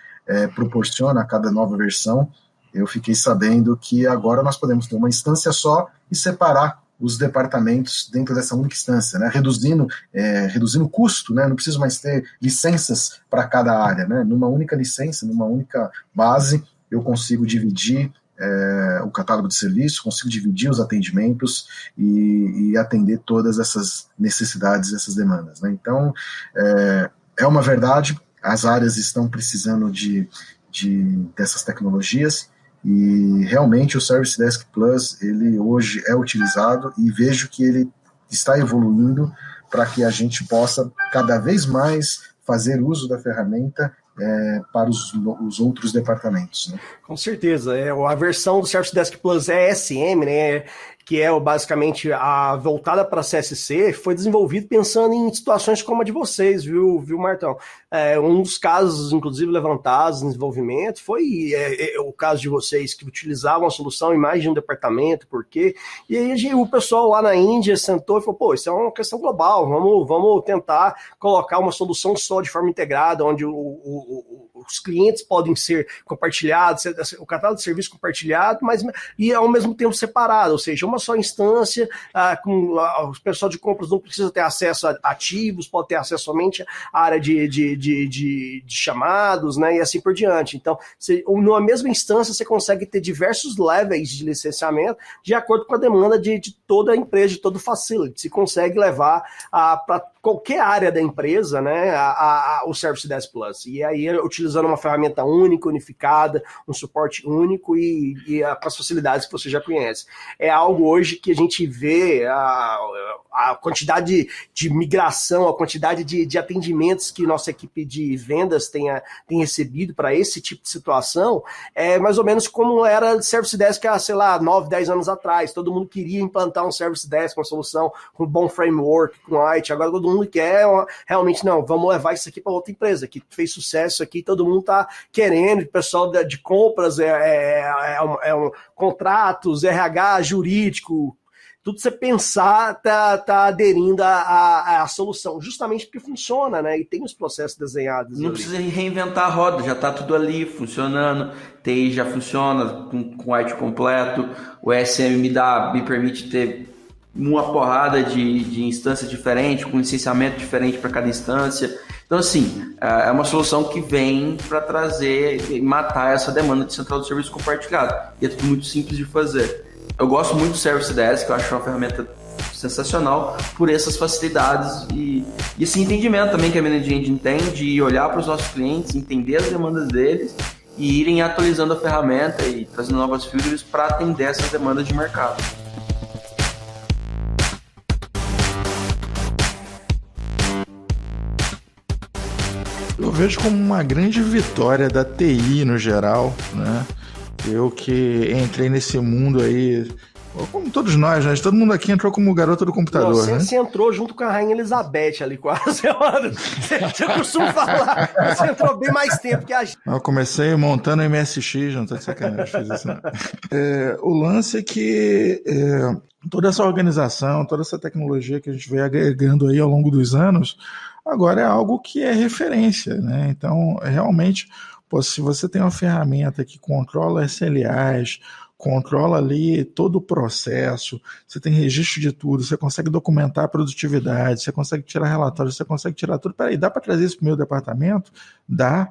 proporciona a cada nova versão, eu fiquei sabendo que agora nós podemos ter uma instância só e separar os departamentos dentro dessa única instância, né? Reduzindo o custo, né? Não preciso mais ter licenças para cada área, né? Numa única licença, numa única base, eu consigo dividir o catálogo de serviço, consigo dividir os atendimentos e atender todas essas necessidades, essas demandas, né? Então, é uma verdade, as áreas estão precisando dessas tecnologias, E realmente o Service Desk Plus, ele hoje é utilizado e vejo que ele está evoluindo para que a gente possa cada vez mais fazer uso da ferramenta para os outros departamentos, né? Com certeza. A versão do Service Desk Plus ESM, né, que é basicamente a voltada para CSC, foi desenvolvido pensando em situações como a de vocês, viu Martão? Um dos casos, inclusive, levantados no desenvolvimento foi o caso de vocês que utilizavam a solução em mais de um departamento, por quê? E aí o pessoal lá na Índia sentou e falou, pô, isso é uma questão global, vamos tentar colocar uma solução só de forma integrada, onde os clientes podem ser compartilhados, o catálogo de serviço compartilhado, e ao mesmo tempo separado, ou seja, uma só instância, o pessoal de compras não precisa ter acesso a ativos, pode ter acesso somente à área de chamados, né, e assim por diante. Então, numa mesma instância, você consegue ter diversos levels de licenciamento de acordo com a demanda de toda a empresa, de todo o facility. Você consegue levar para qualquer área da empresa, né, o Service Desk Plus. E aí, utilizando uma ferramenta única, unificada, um suporte único e com as facilidades que você já conhece. É algo hoje que a gente vê a quantidade de migração, a quantidade de atendimentos que nossa equipe de vendas tem recebido para esse tipo de situação, é mais ou menos como era o Service Desk há, 9, 10 anos atrás. Todo mundo queria implantar um Service Desk, uma solução com um bom framework, com IT. Agora todo mundo quer realmente, não, vamos levar isso aqui para outra empresa que fez sucesso aqui, todo mundo está querendo, o pessoal de compras, contratos, RH, jurídico, tudo você pensar tá aderindo à solução, justamente porque funciona, né? E tem os processos desenhados. Não precisa reinventar a roda, já está tudo ali funcionando, TI já funciona com IT completo, o ESM me permite ter uma porrada de instâncias diferentes, com licenciamento diferente para cada instância. Então, assim, é uma solução que vem para trazer e matar essa demanda de central de serviço compartilhado. E é tudo muito simples de fazer. Eu gosto muito do Service Desk, eu acho uma ferramenta sensacional por essas facilidades e esse entendimento também que a Managing Engine tem de olhar para os nossos clientes, entender as demandas deles e irem atualizando a ferramenta e trazendo novas features para atender essas demandas de mercado. Eu vejo como uma grande vitória da TI no geral, né? Eu que entrei nesse mundo aí, como todos nós, né? Todo mundo aqui entrou como garota do computador. Não, né? Você entrou junto com a Rainha Elizabeth ali, quase. Você costuma falar, você entrou bem mais tempo que a gente. Eu comecei montando MSX, não tô de sacanagem, fiz isso não. O lance é que toda essa organização, toda essa tecnologia que a gente veio agregando aí ao longo dos anos, agora é algo que é referência, né? Então, realmente, se você tem uma ferramenta que controla SLAs, controla ali todo o processo, você tem registro de tudo, você consegue documentar a produtividade, você consegue tirar relatórios, você consegue tirar tudo. Peraí, dá para trazer isso para o meu departamento? Dá.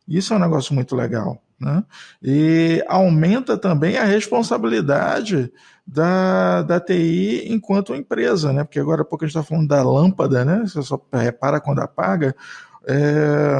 Isso é um negócio muito legal, né? E aumenta também a responsabilidade da TI enquanto empresa, né? Porque agora há pouco a gente está falando da lâmpada, né? Você só repara quando apaga.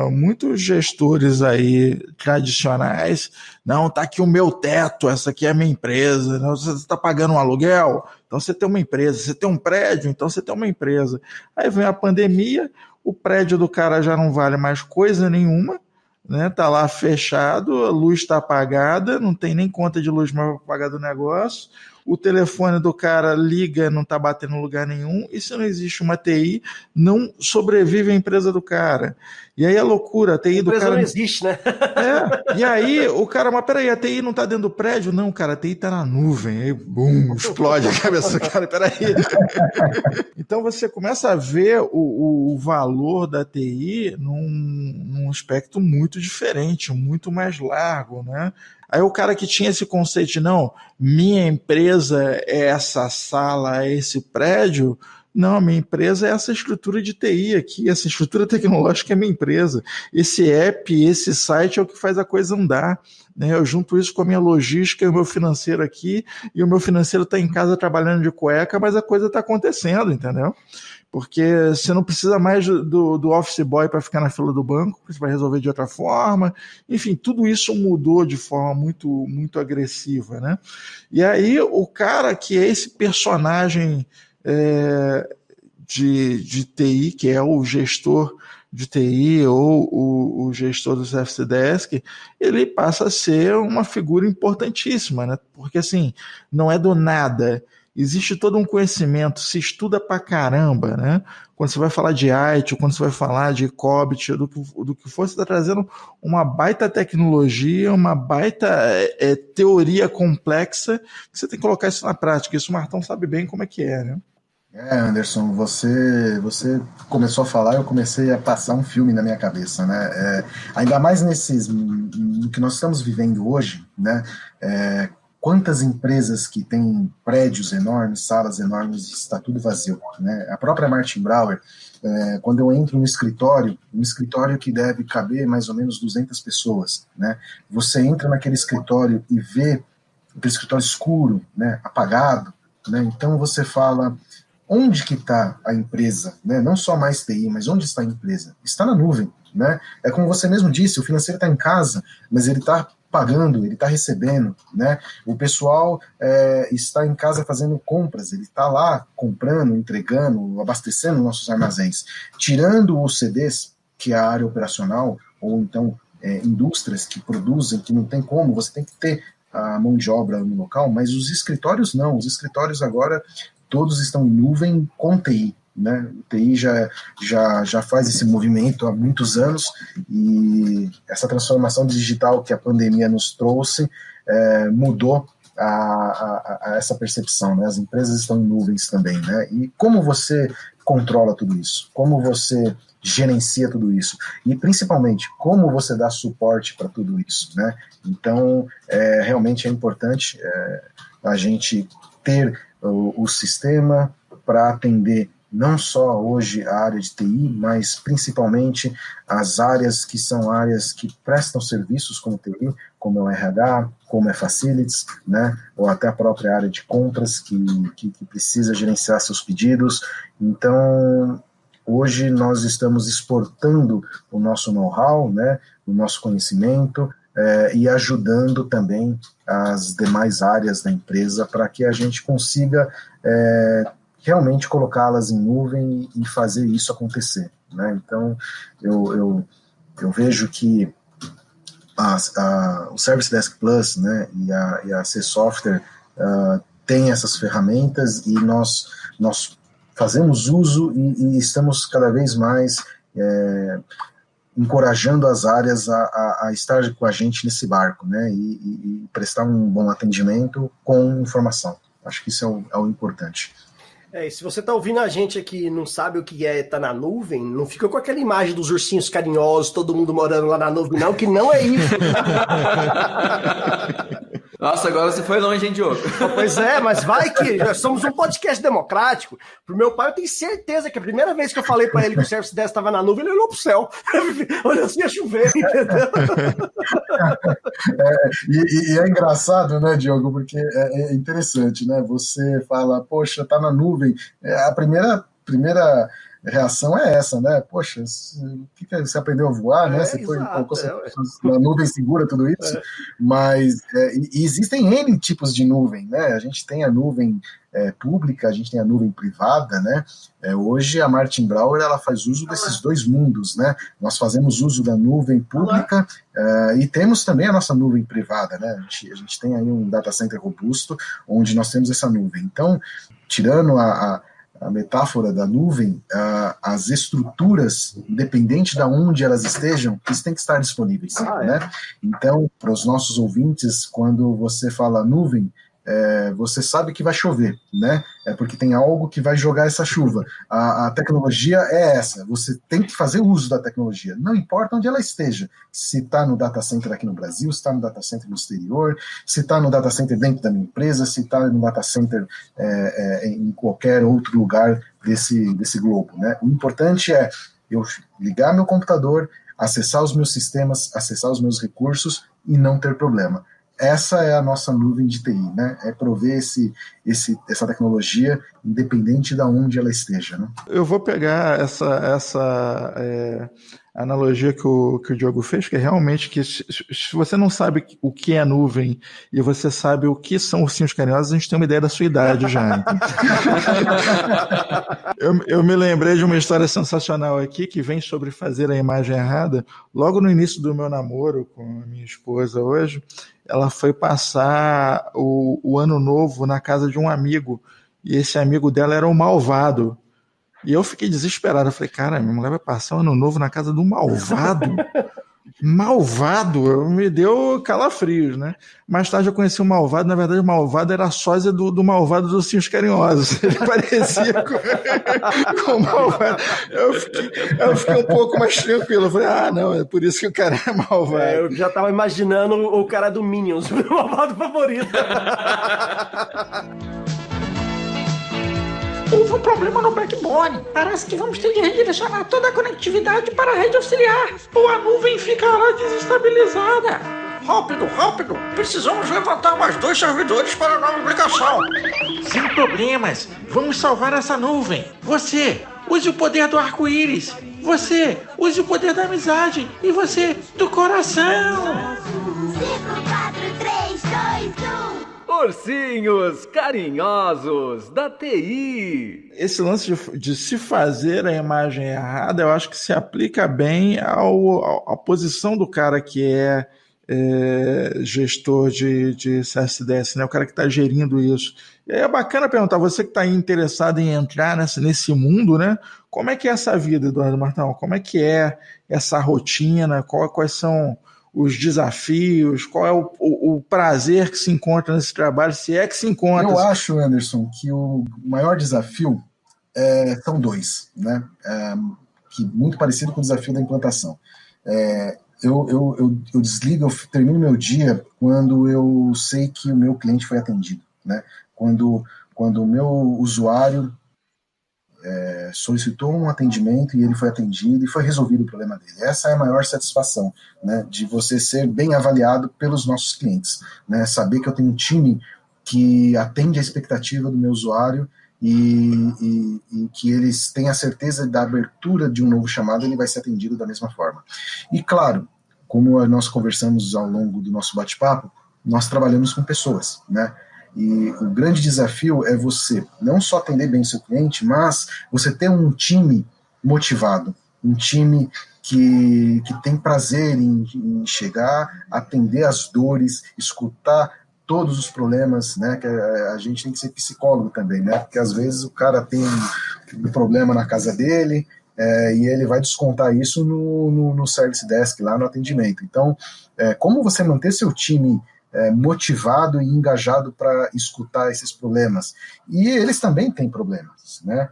Muitos gestores aí tradicionais, não, tá aqui o meu teto, essa aqui é a minha empresa, não, você está pagando um aluguel, então você tem uma empresa, você tem um prédio, então você tem uma empresa. Aí vem a pandemia, o prédio do cara já não vale mais coisa nenhuma, né? Tá lá fechado, a luz está apagada, não tem nem conta de luz mais para pagar do negócio, o telefone do cara liga, não está batendo em lugar nenhum, e se não existe uma TI, não sobrevive a empresa do cara. E aí a loucura, a TI do cara... não existe, né? E aí o cara, mas peraí, a TI não está dentro do prédio? Não, cara, a TI está na nuvem, aí bum, explode a cabeça do cara, peraí. Então você começa a ver o valor da TI num aspecto muito diferente, muito mais largo, né? Aí o cara que tinha esse conceito de, não, minha empresa é essa sala, é esse prédio, Não, minha empresa é essa estrutura de TI aqui, essa estrutura tecnológica é minha empresa. Esse app, esse site é o que faz a coisa andar. Né? Eu junto isso com a minha logística e o meu financeiro aqui, e o meu financeiro está em casa trabalhando de cueca, mas a coisa está acontecendo, entendeu? Porque você não precisa mais do office boy para ficar na fila do banco, você vai resolver de outra forma. Enfim, tudo isso mudou de forma muito, muito agressiva, né? E aí o cara que é esse personagem de TI, que é o gestor de TI ou o gestor do Service Desk, ele passa a ser uma figura importantíssima, né? Porque assim, não é do nada. Existe todo um conhecimento, se estuda pra caramba, né? Quando você vai falar de IT, quando você vai falar de COBIT, do que for, você está trazendo uma baita tecnologia, uma baita teoria complexa, que você tem que colocar isso na prática. Isso o Martão sabe bem como é que é, né? Anderson, você começou a falar, eu comecei a passar um filme na minha cabeça, né? Ainda mais no que nós estamos vivendo hoje, né? Quantas empresas que têm prédios enormes, salas enormes, está tudo vazio, né? A própria Martin Brauer, quando eu entro no escritório que deve caber mais ou menos 200 pessoas, né? Você entra naquele escritório e vê aquele escritório escuro, né? Apagado, né? Então você fala, onde que está a empresa, né? Não só mais TI, mas onde está a empresa? Está na nuvem, né? É como você mesmo disse, o financeiro está em casa, mas ele está pagando, ele está recebendo, né? O pessoal está em casa fazendo compras, ele está lá comprando, entregando, abastecendo nossos armazéns, tirando os CDs, que é a área operacional, ou então indústrias que produzem, que não tem como, você tem que ter a mão de obra no local, mas os escritórios não, os escritórios agora todos estão em nuvem com TI, né? O TI já faz esse movimento há muitos anos, e essa transformação digital que a pandemia nos trouxe mudou a essa percepção, né? As empresas estão em nuvens também, né? E como você controla tudo isso? Como você gerencia tudo isso? E principalmente, como você dá suporte para tudo isso, né? Então, realmente é importante a gente ter o sistema para atender não só hoje a área de TI, mas principalmente as áreas que são áreas que prestam serviços como TI, como é o RH, como é Facilities, né? Ou até a própria área de compras que precisa gerenciar seus pedidos. Então, hoje nós estamos exportando o nosso know-how, né? O nosso conhecimento, e ajudando também as demais áreas da empresa para que a gente consiga realmente colocá-las em nuvem e fazer isso acontecer, né? Então, eu vejo que o Service Desk Plus, né, e a C-Software tem essas ferramentas, e nós fazemos uso e estamos cada vez mais encorajando as áreas a estar com a gente nesse barco, né, e prestar um bom atendimento com informação. Acho que isso é o importante. E se você está ouvindo a gente aqui e não sabe o que é estar na nuvem, não fica com aquela imagem dos ursinhos carinhosos, todo mundo morando lá na nuvem, não, que não é isso. Nossa, agora você foi longe, hein, Diogo? Pois é, mas vai que nós somos um podcast democrático. Pro meu pai, eu tenho certeza que a primeira vez que eu falei para ele que o Service Desk estava na nuvem, ele olhou pro céu. Olhou assim, ia chover, entendeu? E é engraçado, né, Diogo, porque é interessante, né? Você fala, poxa, tá na nuvem. A primeira reação é essa, né? Poxa, o que você aprendeu a voar, né? Você foi na nuvem segura, tudo isso. Mas existem N tipos de nuvem, né? A gente tem a nuvem pública, a gente tem a nuvem privada, né? Hoje a Martin Brauer, ela faz uso desses dois mundos, né? Nós fazemos uso da nuvem pública e temos também a nossa nuvem privada, né? A gente tem aí um data center robusto onde nós temos essa nuvem. Então, tirando a metáfora da nuvem, as estruturas, independente de onde elas estejam, eles têm que estar disponíveis, né? Então, para os nossos ouvintes, quando você fala nuvem, você sabe que vai chover, né? É porque tem algo que vai jogar essa chuva. A tecnologia é essa, você tem que fazer uso da tecnologia, não importa onde ela esteja, se está no data center aqui no Brasil, se está no data center no exterior, se está no data center dentro da minha empresa, se está no data center em qualquer outro lugar desse globo, né? O importante é eu ligar meu computador, acessar os meus sistemas, acessar os meus recursos e não ter problema. Essa é a nossa nuvem de TI, né? É prover essa tecnologia independente de onde ela esteja, né? Eu vou pegar essa analogia que o Diogo fez, que é realmente que se você não sabe o que é nuvem e você sabe o que são ursinhos carinhosos, a gente tem uma ideia da sua idade já. Eu me lembrei de uma história sensacional aqui, que vem sobre fazer a imagem errada. Logo no início do meu namoro com a minha esposa hoje, ela foi passar o ano novo na casa de um amigo, e esse amigo dela era o malvado. E eu fiquei desesperado. Eu falei, cara, minha mulher vai passar o ano novo na casa de um malvado? Malvado? Me deu calafrios, né? Mais tarde eu conheci o malvado. Na verdade, o malvado era a sósia do malvado dos ursinhos carinhosos. Ele parecia com o malvado. Eu fiquei um pouco mais tranquilo. Eu falei, não, é por isso que o cara é malvado. Eu já tava imaginando o cara do Minions, meu malvado favorito. Houve um problema no backbone. Parece que vamos ter de redirecionar toda a conectividade para a rede auxiliar, ou a nuvem ficará desestabilizada. Rápido! Precisamos levantar mais 2 servidores para a nova aplicação. Sem problemas. Vamos salvar essa nuvem. Você, use o poder do arco-íris. Você, use o poder da amizade. E você, do coração. 5, 4, 3, 2, 1... Ursinhos carinhosos da TI. Esse lance de se fazer a imagem errada, eu acho que se aplica bem à posição do cara que é gestor de CSDS, né? O cara que está gerindo isso. E aí é bacana perguntar, você que está interessado em entrar nesse mundo, né? Como é que é essa vida, Eduardo Martão? Como é que é essa rotina? Quais são os desafios, qual é o prazer que se encontra nesse trabalho, se é que se encontra? Eu acho, Anderson, que o maior desafio são 2, né? Que muito parecido com o desafio da implantação. Eu desligo, eu termino meu dia quando eu sei que o meu cliente foi atendido, né? Quando o meu usuário solicitou um atendimento e ele foi atendido e foi resolvido o problema dele. Essa é a maior satisfação, né, de você ser bem avaliado pelos nossos clientes, né, saber que eu tenho um time que atende a expectativa do meu usuário e que eles têm a certeza da abertura de um novo chamado, ele vai ser atendido da mesma forma. E claro, como nós conversamos ao longo do nosso bate-papo, nós trabalhamos com pessoas, né? E o grande desafio é você não só atender bem o seu cliente, mas você ter um time motivado, um time que tem prazer em chegar, atender as dores, escutar todos os problemas, né? Que a gente tem que ser psicólogo também, né? Porque às vezes o cara tem um problema na casa dele e ele vai descontar isso no service desk, lá no atendimento. Então, como você manter seu time motivado e engajado para escutar esses problemas. E eles também têm problemas, né?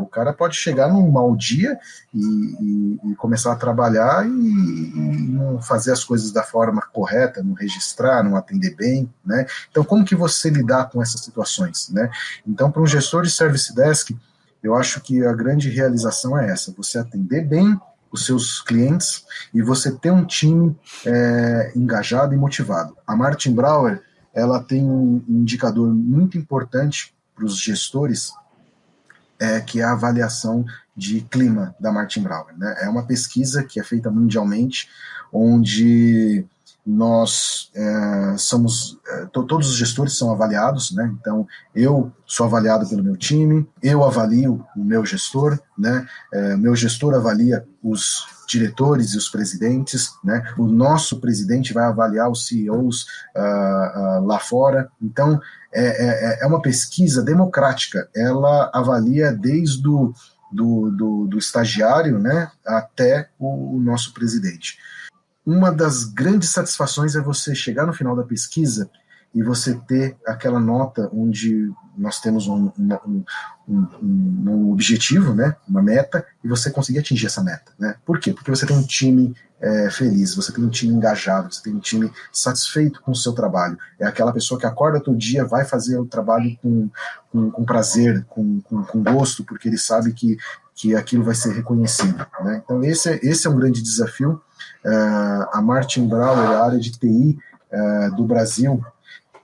O cara pode chegar num mau dia e começar a trabalhar e não fazer as coisas da forma correta, não registrar, não atender bem, né? Então, como que você lidar com essas situações, né? Então, para um gestor de Service Desk, eu acho que a grande realização é essa, você atender bem os seus clientes e você ter um time engajado e motivado. A Martin Brauer, ela tem um indicador muito importante para os gestores, que é a avaliação de clima da Martin Brauer, né? É uma pesquisa que é feita mundialmente, onde nós todos os gestores são avaliados, né? Então eu sou avaliado pelo meu time, eu avalio o meu gestor, né? Meu gestor avalia os diretores e os presidentes, né? O nosso presidente vai avaliar os CEOs lá fora. Então é uma pesquisa democrática, ela avalia desde do estagiário, né, até o nosso presidente. Uma das grandes satisfações é você chegar no final da pesquisa e você ter aquela nota onde nós temos um objetivo, né, uma meta, e você conseguir atingir essa meta, né? Por quê? Porque você tem um time feliz, você tem um time engajado, você tem um time satisfeito com o seu trabalho. É aquela pessoa que acorda todo dia, vai fazer o trabalho com prazer, com gosto, porque ele sabe que aquilo vai ser reconhecido, né? Então esse é um grande desafio. A Martin Brauer, a área de TI do Brasil,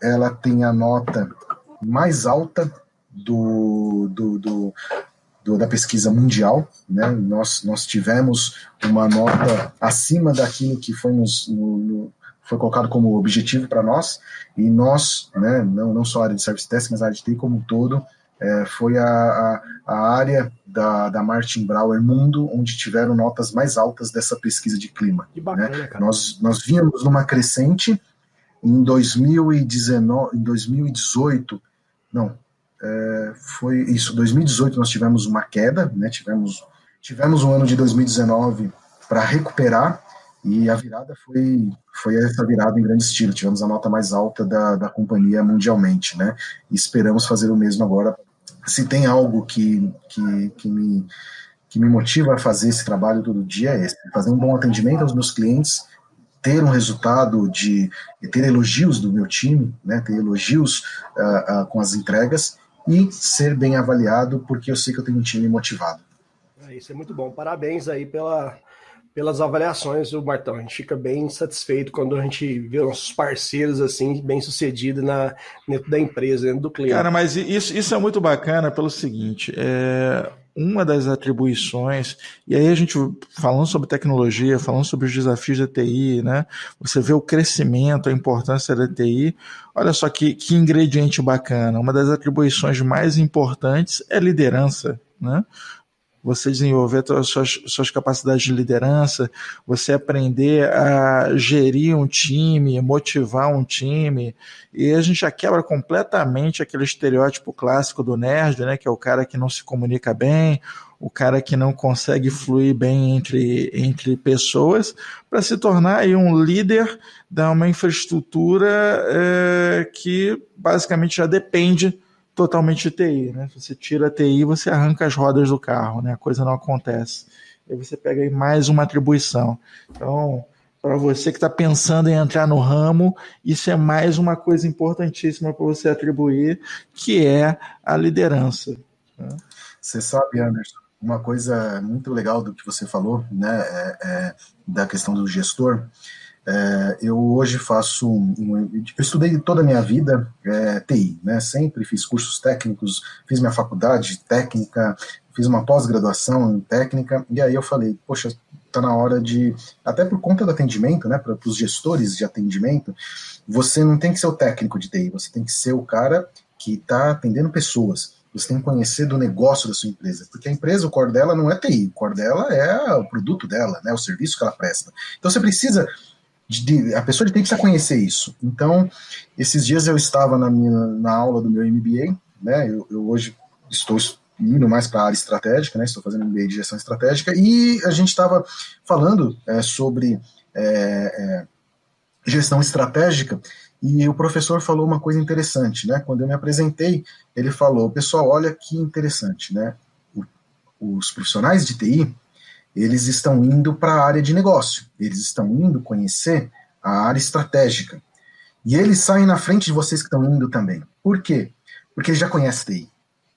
ela tem a nota mais alta da pesquisa mundial, né? Nós tivemos uma nota acima daquilo que foi colocado como objetivo para nós, e nós, né, não só a área de Service Desk, mas a área de TI como um todo, foi a área da Martin Brauer Mundo onde tiveram notas mais altas dessa pesquisa de clima. Que bacana, né? cara. Nós vínhamos numa crescente em 2018, foi isso, 2018 nós tivemos uma queda, né? Tivemos um ano de 2019 para recuperar, e a virada foi essa virada em grande estilo. Tivemos a nota mais alta da companhia mundialmente, né? E esperamos fazer o mesmo agora. Se tem algo que me motiva a fazer esse trabalho todo dia, é esse: fazer um bom atendimento aos meus clientes, ter um resultado ter elogios do meu time, né? Ter elogios com as entregas, e ser bem avaliado, porque eu sei que eu tenho um time motivado. Isso é muito bom. Parabéns aí pelas avaliações, Martão. A gente fica bem satisfeito quando a gente vê nossos parceiros assim, bem sucedidos dentro da empresa, dentro do cliente. Cara, mas isso é muito bacana pelo seguinte, uma das atribuições, e aí a gente falando sobre tecnologia, falando sobre os desafios da TI, né? Você vê o crescimento, a importância da TI. Olha só que ingrediente bacana. Uma das atribuições mais importantes é liderança, né? Você desenvolver suas capacidades de liderança, você aprender a gerir um time, motivar um time, e a gente já quebra completamente aquele estereótipo clássico do nerd, né, que é o cara que não se comunica bem, o cara que não consegue fluir bem entre pessoas, para se tornar aí um líder de uma infraestrutura que basicamente já depende totalmente de TI, né? Se você tira a TI, você arranca as rodas do carro, né? A coisa não acontece. Aí você pega aí mais uma atribuição. Então, para você que está pensando em entrar no ramo, isso é mais uma coisa importantíssima para você atribuir, que é a liderança. Né? Você sabe, Anderson, uma coisa muito legal do que você falou, né? Da questão do gestor. Eu hoje eu estudei toda a minha vida TI, né? Sempre fiz cursos técnicos, fiz minha faculdade técnica, fiz uma pós-graduação em técnica, e aí eu falei, poxa, está na hora de, até por conta do atendimento, né, para os gestores de atendimento, você não tem que ser o técnico de TI, você tem que ser o cara que está atendendo pessoas. Você tem que conhecer do negócio da sua empresa, porque a empresa, o core dela não é TI, o core dela é o produto dela, né, o serviço que ela presta. Então você precisa a pessoa tem que conhecer isso. Então, esses dias eu estava na aula do meu MBA, né? Eu hoje estou indo mais para a área estratégica, né? Estou fazendo MBA de gestão estratégica, e a gente estava falando sobre gestão estratégica, e o professor falou uma coisa interessante, né? Quando eu me apresentei, ele falou: pessoal, olha que interessante, né? Os profissionais de TI, eles estão indo para a área de negócio, eles estão indo conhecer a área estratégica. E eles saem na frente de vocês que estão indo também. Por quê? Porque ele já conhece TI.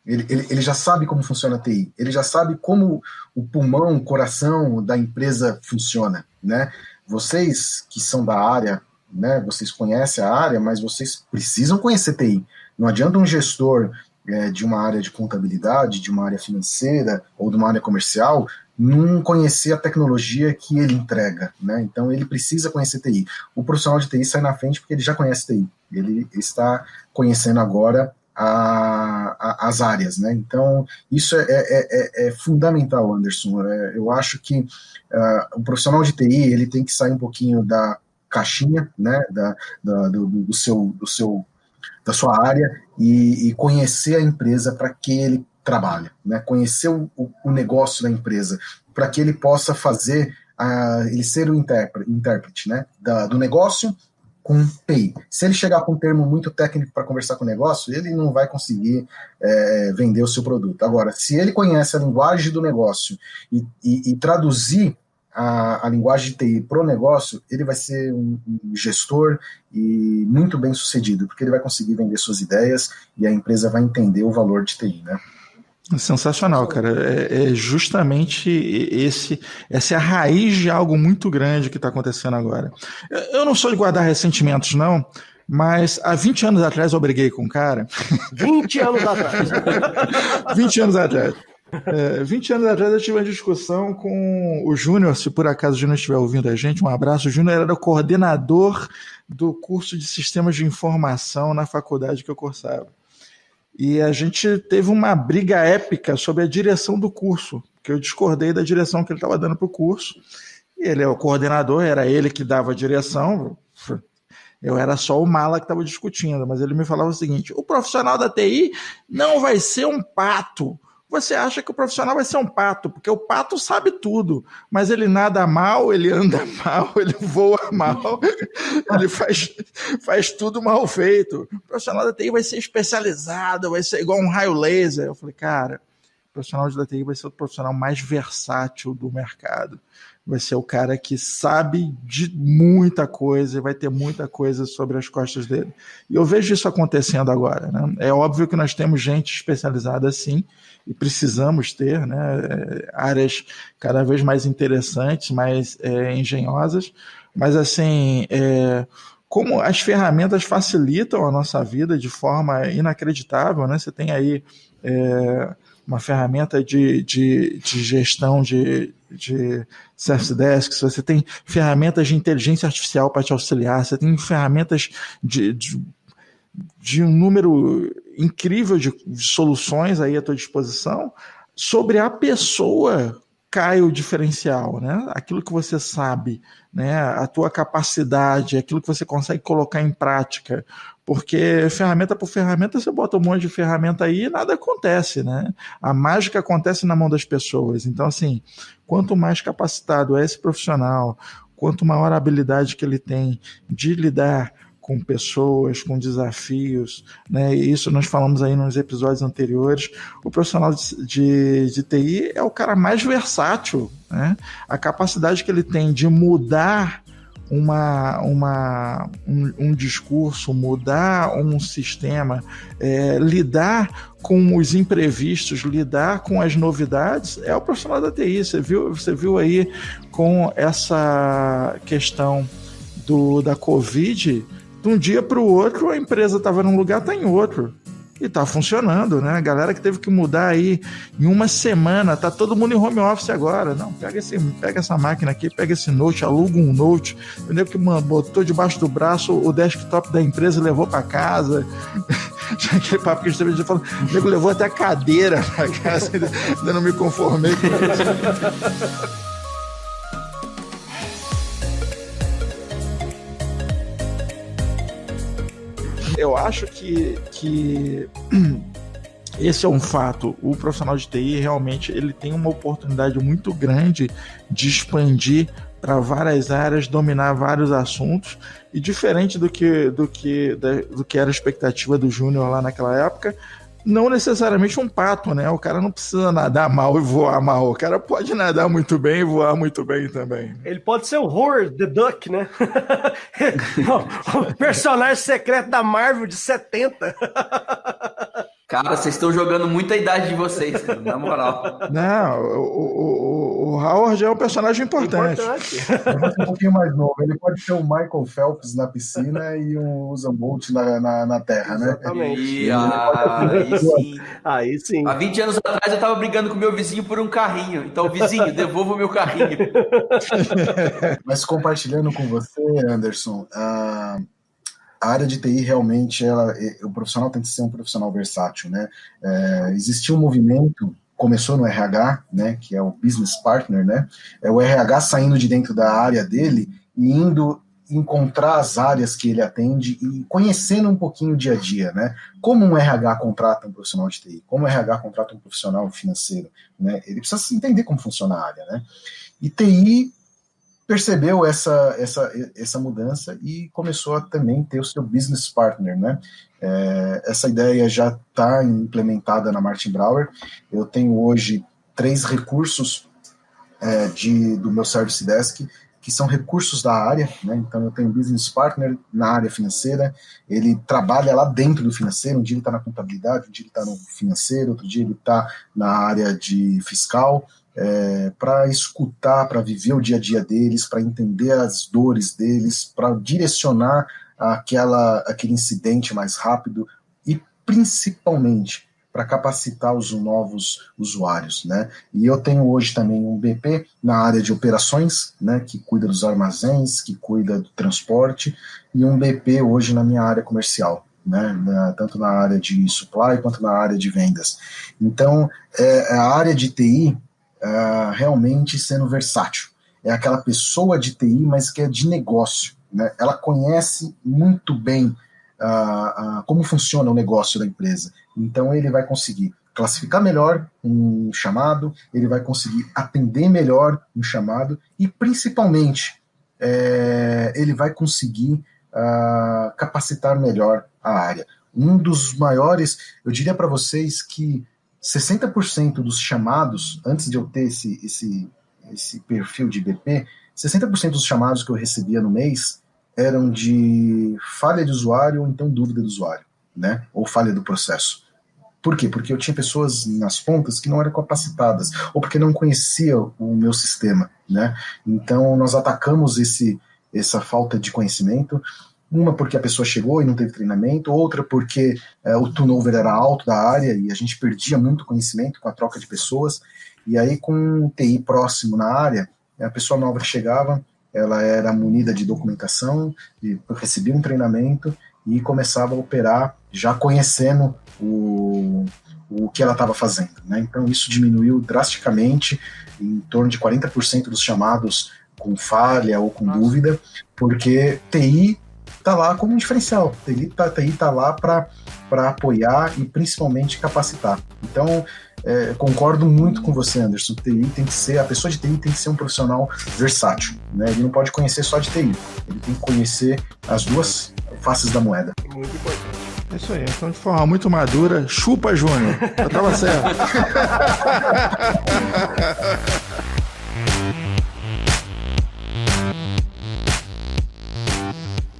Ele já sabe como funciona a TI. Ele já sabe como o pulmão, o coração da empresa funciona, né? Vocês que são da área, né, vocês conhecem a área, mas vocês precisam conhecer TI. Não adianta um gestor de uma área de contabilidade, de uma área financeira ou de uma área comercial não conhecer a tecnologia que ele entrega, né? Então ele precisa conhecer TI. O profissional de TI sai na frente porque ele já conhece TI. Ele está conhecendo agora as áreas, né? Então isso é fundamental, Anderson. Eu acho que o profissional de TI ele tem que sair um pouquinho da caixinha, né? Da sua área e conhecer a empresa para que ele trabalha, né? Conhecer o negócio da empresa, para que ele possa fazer, ele ser o intérprete, né? Do negócio com TI. Se ele chegar com um termo muito técnico para conversar com o negócio, ele não vai conseguir vender o seu produto. Agora, se ele conhece a linguagem do negócio e traduzir a linguagem de TI para o negócio, ele vai ser um gestor e muito bem sucedido, porque ele vai conseguir vender suas ideias e a empresa vai entender o valor de TI, né? Sensacional, cara. É justamente essa é a raiz de algo muito grande que está acontecendo agora. Eu não sou de guardar ressentimentos, não, mas há 20 anos atrás eu briguei com um cara. 20 anos atrás. 20 anos atrás. 20 anos atrás eu tive uma discussão com o Júnior, se por acaso o Júnior estiver ouvindo a gente, um abraço. O Júnior era o coordenador do curso de Sistemas de Informação na faculdade que eu cursava. E a gente teve uma briga épica sobre a direção do curso, que eu discordei da direção que ele estava dando para o curso. E ele é o coordenador, era ele que dava a direção, eu era só o mala que estava discutindo, mas ele me falava o seguinte: o profissional da TI não vai ser um pato. Você acha que o profissional vai ser um pato, porque o pato sabe tudo, mas ele nada mal, ele anda mal, ele voa mal, ele faz tudo mal feito. O profissional da TI vai ser especializado, vai ser igual um raio laser. Eu falei, cara, o profissional da TI vai ser o profissional mais versátil do mercado. Vai ser o cara que sabe de muita coisa e vai ter muita coisa sobre as costas dele. E eu vejo isso acontecendo agora, né? É óbvio que nós temos gente especializada sim, e precisamos ter, né, áreas cada vez mais interessantes, mais engenhosas, mas assim, como as ferramentas facilitam a nossa vida de forma inacreditável, né? Você tem aí uma ferramenta de gestão de service desks, você tem ferramentas de inteligência artificial para te auxiliar, você tem ferramentas de um número incrível de soluções aí à tua disposição. Sobre a pessoa cai o diferencial, né? Aquilo que você sabe, né? A tua capacidade, aquilo que você consegue colocar em prática, porque ferramenta por ferramenta você bota um monte de ferramenta aí e nada acontece, né? A mágica acontece na mão das pessoas. Então, assim, quanto mais capacitado é esse profissional, quanto maior a habilidade que ele tem de lidar com pessoas, com desafios, né? E isso nós falamos aí nos episódios anteriores. O profissional de TI é o cara mais versátil, né? A capacidade que ele tem de mudar um discurso, mudar um sistema, lidar com os imprevistos, lidar com as novidades, é o profissional da TI. Você viu aí com essa questão da Covid, de um dia para o outro a empresa estava num lugar, está em outro. E está funcionando, né? A galera que teve que mudar aí em uma semana, tá todo mundo em home office agora. Não, pega essa máquina aqui, pega esse note, aluga um note. Eu lembro que botou debaixo do braço o desktop da empresa e levou para casa. Aquele papo que a gente estava falando, o nego levou até a cadeira para casa, ainda não me conformei com isso. Eu acho que esse é um fato. O profissional de TI realmente ele tem uma oportunidade muito grande de expandir para várias áreas, dominar vários assuntos, e diferente do que era a expectativa do Júnior lá naquela época, não necessariamente um pato, né? O cara não precisa nadar mal e voar mal. O cara pode nadar muito bem e voar muito bem também. Ele pode ser o Howard the Duck, né? O personagem secreto da Marvel de 70. Cara, vocês estão jogando muita idade de vocês, cara, na moral. Não, o Howard é um personagem importante. Um pouquinho mais novo. Ele pode ser o Michael Phelps na piscina e um Usain Bolt na terra, né? Exatamente. Aí sim. Aí sim. Há 20 anos atrás eu tava brigando com meu vizinho por um carrinho. Então, vizinho, devolva o meu carrinho. Mas compartilhando com você, Anderson, a área de TI realmente, o profissional tem que ser um profissional versátil, né? Existiu um movimento, começou no RH, né, que é o Business Partner, né? É o RH saindo de dentro da área dele e indo encontrar as áreas que ele atende e conhecendo um pouquinho o dia a dia, né? Como um RH contrata um profissional de TI, como um RH contrata um profissional financeiro, né? Ele precisa entender como funciona a área, né? E TI percebeu essa mudança e começou a também ter o seu business partner, né? Essa ideia já está implementada na Martin Brauer. Eu tenho hoje 3 recursos do meu Service Desk, que são recursos da área, né? Então eu tenho um business partner na área financeira, ele trabalha lá dentro do financeiro, um dia ele está na contabilidade, um dia ele está no financeiro, outro dia ele está na área de fiscal, para escutar, para viver o dia a dia deles, para entender as dores deles, para direcionar aquele incidente mais rápido e principalmente para capacitar os novos usuários, né? E eu tenho hoje também um BP na área de operações, né, que cuida dos armazéns, que cuida do transporte, e um BP hoje na minha área comercial, né, tanto na área de supply quanto na área de vendas. Então, a área de TI realmente sendo versátil. É aquela pessoa de TI, mas que é de negócio, né? Ela conhece muito bem como funciona o negócio da empresa. Então ele vai conseguir classificar melhor um chamado, ele vai conseguir atender melhor um chamado e principalmente ele vai conseguir capacitar melhor a área. Um dos maiores, eu diria para vocês que 60% dos chamados, antes de eu ter esse perfil de BP, 60% dos chamados que eu recebia no mês eram de falha de usuário ou então dúvida do usuário, né? Ou falha do processo. Por quê? Porque eu tinha pessoas nas pontas que não eram capacitadas, ou porque não conheciam o meu sistema, né? Então nós atacamos essa falta de conhecimento, uma porque a pessoa chegou e não teve treinamento, outra porque o turnover era alto da área e a gente perdia muito conhecimento com a troca de pessoas, e aí com um TI próximo na área, a pessoa nova que chegava, ela era munida de documentação, recebia um treinamento e começava a operar já conhecendo o que ela estava fazendo, né? Então isso diminuiu drasticamente, em torno de 40% dos chamados com falha ou com dúvida, porque TI está lá como um diferencial, TI está lá para apoiar e principalmente capacitar. Então, concordo muito com você, Anderson. A pessoa de TI tem que ser um profissional versátil, né? Ele não pode conhecer só de TI, ele tem que conhecer as duas faces da moeda. Muito importante. É isso aí, então de forma muito madura, chupa, Júnior. Eu tava certo.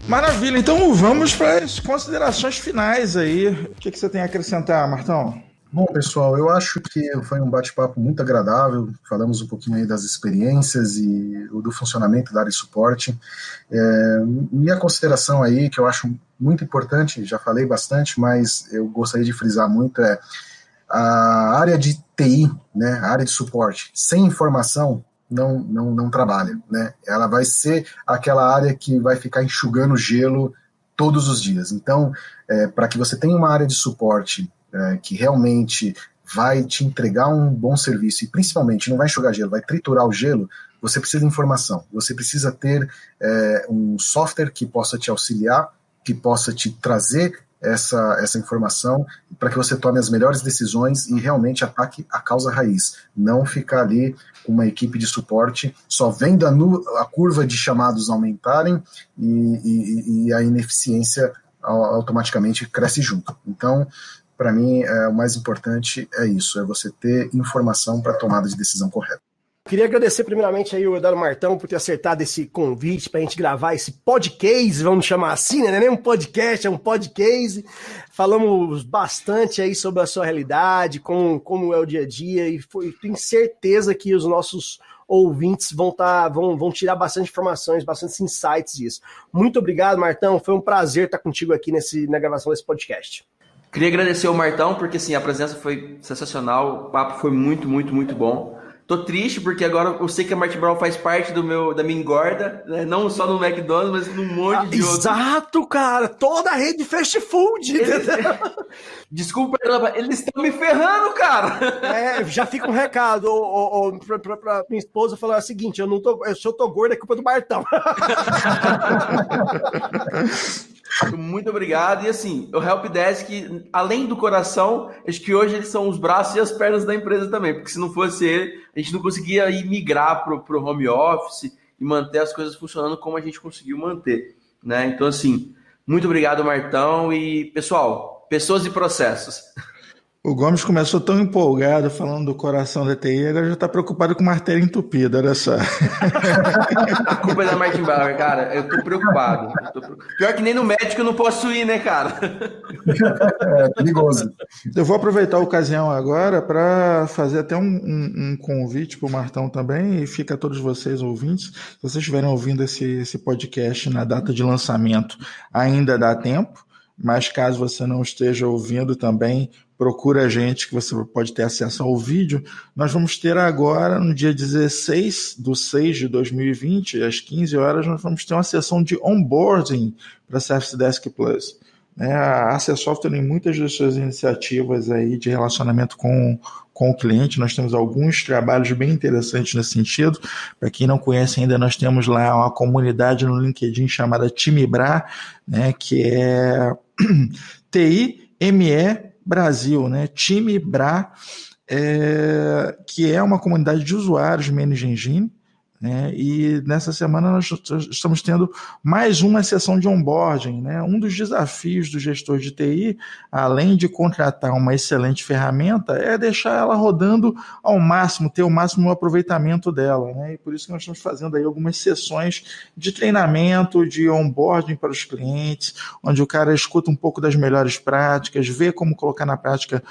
Maravilha, então vamos para as considerações finais aí. O que você tem a acrescentar, Martão? Bom, pessoal, eu acho que foi um bate-papo muito agradável, falamos um pouquinho aí das experiências e do funcionamento da área de suporte. Minha consideração aí, que eu acho muito importante, já falei bastante, mas eu gostaria de frisar muito, a área de TI, né, a área de suporte, sem informação, não trabalha, né? Ela vai ser aquela área que vai ficar enxugando gelo todos os dias. Então, para que você tenha uma área de suporte que realmente vai te entregar um bom serviço e principalmente não vai enxugar gelo, vai triturar o gelo, você precisa de informação, você precisa ter um software que possa te auxiliar, que possa te trazer essa informação para que você tome as melhores decisões e realmente ataque a causa raiz, não ficar ali com uma equipe de suporte só vendo a curva de chamados aumentarem e a ineficiência automaticamente cresce junto. Então, para mim, o mais importante é isso, é você ter informação para a tomada de decisão correta. Queria agradecer primeiramente aí o Eduardo Martão por ter acertado esse convite para a gente gravar esse podcast, vamos chamar assim, né? Não é nem um podcast, é um podcast. Falamos bastante aí sobre a sua realidade, como é o dia a dia, e tenho certeza que os nossos ouvintes vão tirar bastante informações, bastante insights disso. Muito obrigado, Martão, foi um prazer estar contigo aqui na gravação desse podcast. Queria agradecer ao Martão, porque assim, a presença foi sensacional, o papo foi muito, muito, muito bom. Tô triste porque agora eu sei que a Martin Brauer faz parte da minha engorda, né? Não só no McDonald's, mas num monte de outros. Exato, cara! Toda a rede fast food! Desculpa, eles estão me ferrando, cara! Já fica um recado pra minha esposa falar o seguinte, se eu tô gorda é culpa do Martão. Muito obrigado. E assim, o Helpdesk, além do coração, acho que hoje eles são os braços e as pernas da empresa também, porque se não fosse ele, a gente não conseguia ir migrar pro home office e manter as coisas funcionando como a gente conseguiu manter, né? Então, assim, muito obrigado, Martão. E, pessoal, pessoas e processos. O Gomes começou tão empolgado falando do coração da TI, agora já está preocupado com o martelo entupido, olha só. A culpa é da Martin Bauer, cara. Eu tô preocupado. Pior que nem no médico eu não posso ir, né, cara? É perigoso. Eu vou aproveitar a ocasião agora para fazer até um convite para o Martão também, e fica a todos vocês ouvintes. Se vocês estiverem ouvindo esse podcast na data de lançamento, ainda dá tempo, mas caso você não esteja ouvindo também, procura a gente que você pode ter acesso ao vídeo. Nós vamos ter agora, no dia 16/6/2020, às 15 horas, nós vamos ter uma sessão de onboarding para Service Desk Plus. A AC Software tem muitas das suas iniciativas aí de relacionamento com o cliente. Nós temos alguns trabalhos bem interessantes nesse sentido. Para quem não conhece ainda, nós temos lá uma comunidade no LinkedIn chamada Time Bra, né, que é TIME Brasil, né? Time Bra, que é uma comunidade de usuários de Managed Engine, né? E nessa semana nós estamos tendo mais uma sessão de onboarding, né? Um dos desafios do gestor de TI, além de contratar uma excelente ferramenta, é deixar ela rodando ao máximo, ter o máximo aproveitamento dela, né? E por isso que nós estamos fazendo aí algumas sessões de treinamento, de onboarding para os clientes, onde o cara escuta um pouco das melhores práticas, vê como colocar na prática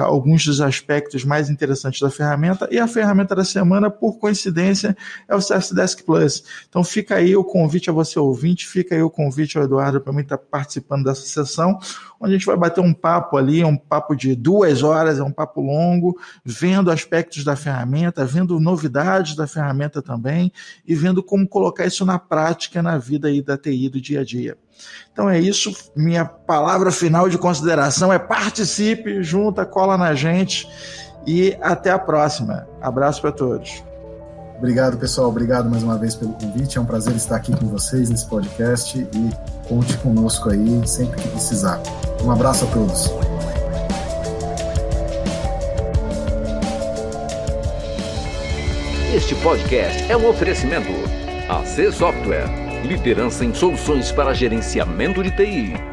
alguns dos aspectos mais interessantes da ferramenta, e a ferramenta da semana, por coincidência, é o Service Desk Plus. Então fica aí o convite a você ouvinte, fica aí o convite ao Eduardo para mim estar participando dessa sessão, onde a gente vai bater um papo ali, um papo de 2 horas, é um papo longo, vendo aspectos da ferramenta, vendo novidades da ferramenta também, e vendo como colocar isso na prática na vida aí da TI do dia a dia. Então é isso, minha palavra final de consideração é: participe, junta, cola na gente, e até a próxima. Abraço para todos. Obrigado, pessoal. Obrigado mais uma vez pelo convite. É um prazer estar aqui com vocês nesse podcast, e conte conosco aí sempre que precisar. Um abraço a todos. Este podcast é um oferecimento AC Software, liderança em soluções para gerenciamento de TI.